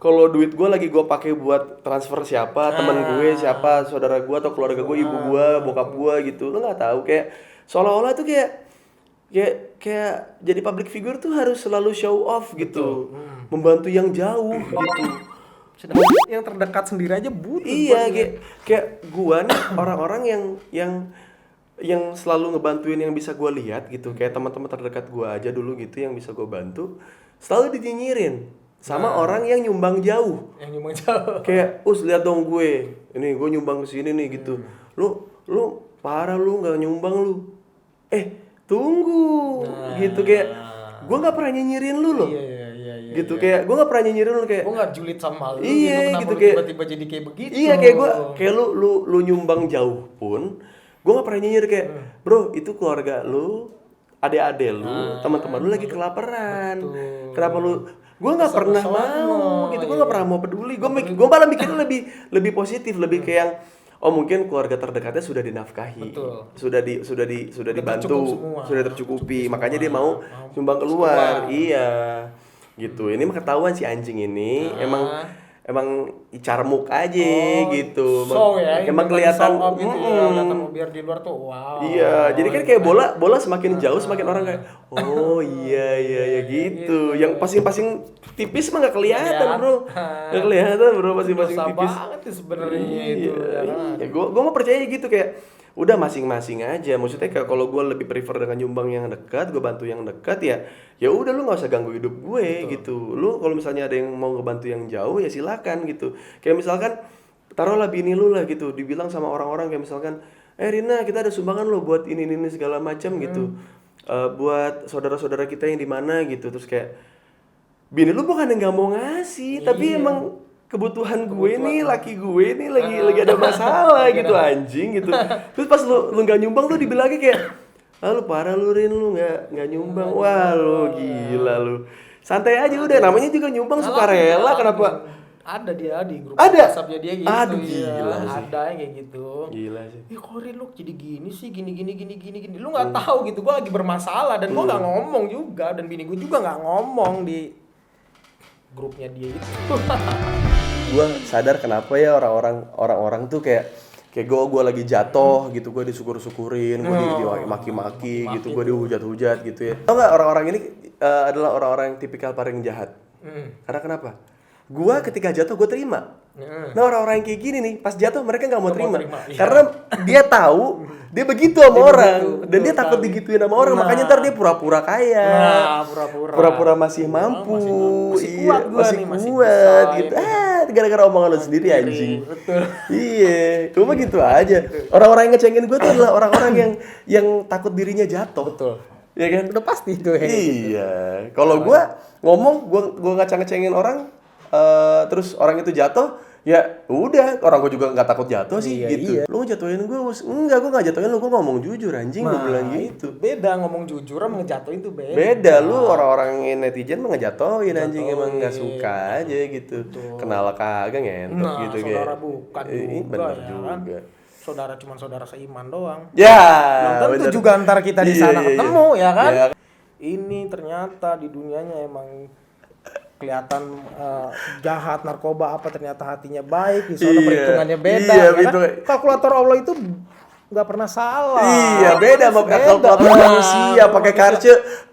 A: kalau duit gue lagi gue pakai buat transfer siapa, teman gue siapa, saudara gue atau keluarga gue, ibu gue, bokap gue gitu. Lu nggak tahu, kayak seolah-olah tuh kayak jadi public figure tuh harus selalu show off gitu. Membantu yang jauh gitu.
B: Sedangkan yang terdekat sendiri aja butuh.
A: Iya, kayak gua nih orang-orang yang selalu ngebantuin yang bisa gua lihat gitu. Kayak teman-teman terdekat gua aja dulu gitu yang bisa gua bantu, selalu dinyinyirin sama orang yang nyumbang jauh. Kayak, lihat dong gue. Ini gue nyumbang ke sini nih gitu. Lu parah lu enggak nyumbang lu. Tunggu gitu, kayak gue nggak pernah nyinyirin lu loh.
B: Iya,
A: gitu. Kayak gue nggak pernah nyinyirin lu, kayak
B: gue nggak julid sama lu
A: gitu,
B: kayak
A: kayak
B: tiba-tiba jadi kayak begitu.
A: Iya, kayak lu nyumbang jauh pun gue nggak pernah nyinyir kayak bro itu keluarga lu, adik-adik lu, teman-teman lu lagi kelaparan. Kenapa lu? Gue nggak pernah mau gitu, gue nggak pernah mau peduli. Gue malah mikirnya lebih positif, lebih kayak yang mungkin keluarga terdekatnya sudah dinafkahi, sudah dibantu, sudah tercukupi, makanya dia mau sumbang keluar. Iya, gitu. Ini mah ketahuan si anjing ini emang carmuk aja gitu.
B: Show ya,
A: Emang
B: bener-bener
A: kelihatan.
B: show off gitu ya, kelihatan biar di luar tuh wow.
A: Iya, jadi kan kayak bola semakin jauh semakin orang kayak oh iya gitu. Yang pasing-pasing tipis mah nggak kelihatan bro, nggak kelihatan bro pasing-pasing
B: Dosa
A: tipis.
B: banget sih sebenarnya itu ya kan.
A: Iya, gue mau percaya gitu kayak udah masing-masing aja. Maksudnya kayak kalau gue lebih prefer dengan nyumbang yang dekat, gue bantu yang dekat ya udah lu nggak usah ganggu hidup gue gitu. Lu kalau misalnya ada yang mau ngebantu yang jauh ya silakan gitu. Kayak misalkan taruhlah bini lu lah gitu, dibilang sama orang-orang kayak misalkan, Rina kita ada sumbangan lo buat ini segala macam gitu. Buat saudara-saudara kita yang di mana gitu. Terus kayak bini lu bukan yang nggak mau ngasih, tapi emang kebutuhan gue nih, laki gue nih lagi ada masalah gitu anjing gitu. Terus pas lu nggak nyumbang lu dibilangnya kayak, ah lu parah lu Rin, lu nggak nyumbang. Wah lu gila lu. Santai aja udah, namanya juga nyumbang sukarela, kenapa?
B: Ada dia di grup
A: Ada?
B: WhatsApp-nya dia gitu.
A: Aduh,
B: ya.
A: gila sih.
B: Ada yang kayak gitu.
A: Gila sih.
B: Ih kok Rin lu jadi gini sih, gini. Lu nggak tahu gitu, gua lagi bermasalah dan gua nggak ngomong juga, dan bini gua juga nggak ngomong di grupnya dia itu.
A: Gue sadar kenapa ya orang-orang tuh kayak gue lagi jatuh gitu, gue disyukur-syukurin, gue dimaki-maki gitu, gue dihujat-hujat gitu ya. Tau nggak orang-orang ini adalah orang-orang yang tipikal paling jahat. Karena kenapa? Gue ketika jatuh gue terima. Nah orang-orang yang kayak gini nih pas jatuh mereka nggak mau terima.
B: Iya.
A: Karena dia tahu dia begitu sama orang dan dia takut
B: tahu.
A: digituin sama orang, makanya ntar dia pura-pura kaya.
B: Nah,
A: Pura-pura masih mampu.
B: Masih
A: Iya,
B: kuat gua
A: masih
B: nih, masih
A: kuat
B: bisa,
A: gitu.
B: gitu.
A: Gara-gara omongan lu sendiri anjing.
B: Betul.
A: Iya, cuma gitu aja. Orang-orang yang ngecengin gue tuh adalah orang-orang yang takut dirinya jatuh.
B: Betul.
A: Iya kan?
B: Udah pasti itu ya.
A: Iya. Kalau gue ngomong, gue ngacang-ngecengin orang, terus orang itu jatuh, ya udah, orang gue juga nggak takut jatuh sih
B: Iya,
A: gitu.
B: iya.
A: Lu ngejatuhin gue, enggak, gue nggak jatuhin lu, gue ngomong jujur anjing, gue bilang gitu.
B: Beda ngomong jujur sama ngejatuhin tuh beda.
A: Beda, lu orang-orang netizen mah ngejatoin anjing, emang nggak suka aja gitu. Kenal kagak ngentot
B: Nah,
A: gitu
B: saudara
A: kayak.
B: bukan
A: Ini
B: juga
A: bener
B: ya
A: juga.
B: kan. Saudara cuma saudara seiman doang.
A: Ya,
B: Belum tentu
A: bener.
B: juga antar kita di
A: Iya,
B: sana
A: iya, iya.
B: ketemu ya kan.
A: Iya.
B: Ini ternyata di dunianya emang kelihatan jahat, narkoba apa, ternyata hatinya baik, di sana
A: Iya.
B: perhitungannya beda
A: Iya,
B: ya kan?
A: itu.
B: Kalkulator Allah itu nggak pernah salah.
A: Iya, beda sama kalkulator manusia,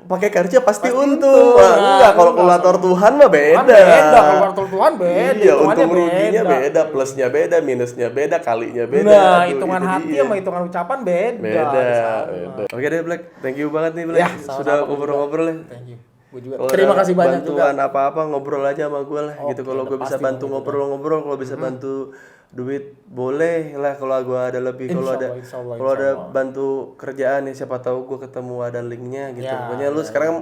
A: pakai karce pasti untung. Wah, enggak, kalau kalkulator Tuhan mah beda.
B: Kalkulator Tuhan beda.
A: Iya,
B: hitungannya
A: untung ruginya beda, plusnya beda, minusnya beda, kalinya beda.
B: Nah,
A: Aduh,
B: hitungan
A: itu
B: hati
A: dia.
B: sama hitungan ucapan beda. di
A: Beda.
B: sana.
A: Oke deh Black, thank you banget nih Black.
B: Ya,
A: Sudah
B: sama-sama
A: ngobrol-ngobrol ya.
B: Thank you. Gua juga.
A: Kalau
B: Terima
A: ada
B: kasih banyak juga.
A: bantuan apa-apa ngobrol aja sama gue lah gitu. Kalau
B: udah
A: gue bisa
B: pasti
A: bantu
B: gitu.
A: ngobrol-ngobrol, kalau bisa bantu duit boleh lah. Kalau gue ada lebih, kalau ada
B: Insya Allah,
A: kalau ada bantu kerjaan ya siapa tahu gue ketemu ada linknya gitu.
B: Ya,
A: Pokoknya lu sekarang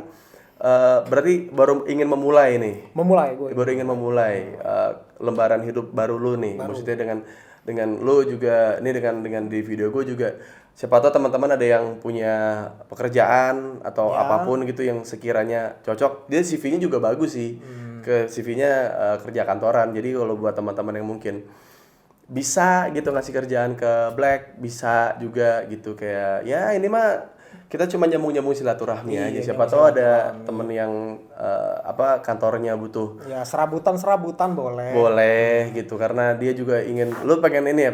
A: berarti baru ingin memulai nih.
B: Memulai gue.
A: Baru ingin memulai lembaran hidup baru lu nih. Maksudnya dengan lu juga ini dengan di video gue juga siapa tahu teman-teman ada yang punya pekerjaan atau apapun gitu yang sekiranya cocok. Dia CV-nya juga bagus sih. Ke CV-nya kerja kantoran. Jadi kalau buat teman-teman yang mungkin bisa gitu ngasih kerjaan ke Black, bisa juga gitu kayak ya ini mah kita cuma nyambung silaturahmi aja. Siapa tahu ada temen yang kantornya butuh
B: Ya serabutan boleh.
A: boleh gitu karena dia juga ingin lu pengen ini ya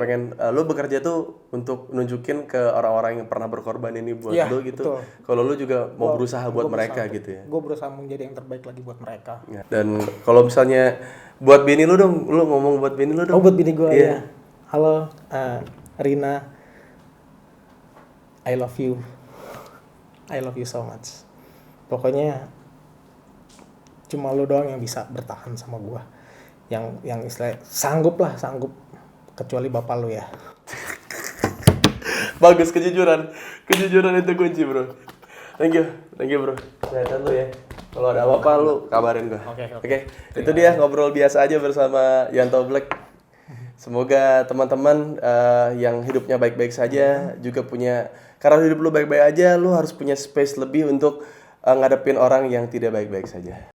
A: lu bekerja tuh untuk nunjukin ke orang-orang yang pernah berkorban ini buat
B: Iya,
A: lu gitu.
B: betul.
A: Kalau lu juga mau berusaha buat mereka gitu ya.
B: Gue berusaha menjadi yang terbaik lagi buat mereka.
A: Ya. Dan kalau misalnya buat bini lu dong, lu ngomong buat bini lu dong.
B: Oh buat bini gue
A: Iya.
B: ya. Halo Rina, I love you so much. Pokoknya cuma lu doang yang bisa bertahan sama gue. Yang istilah sanggup, kecuali bapak lu ya.
A: Bagus, kejujuran itu kunci bro. Thank you bro. Sehat lu ya. Kalau ada apa-apa lu kabarin gue. Oke. Itu dia ngobrol biasa aja bersama Yanto Black. Semoga teman-teman yang hidupnya baik-baik saja juga punya, karena hidup lu baik-baik aja, lu harus punya space lebih untuk ngadepin orang yang tidak baik-baik saja.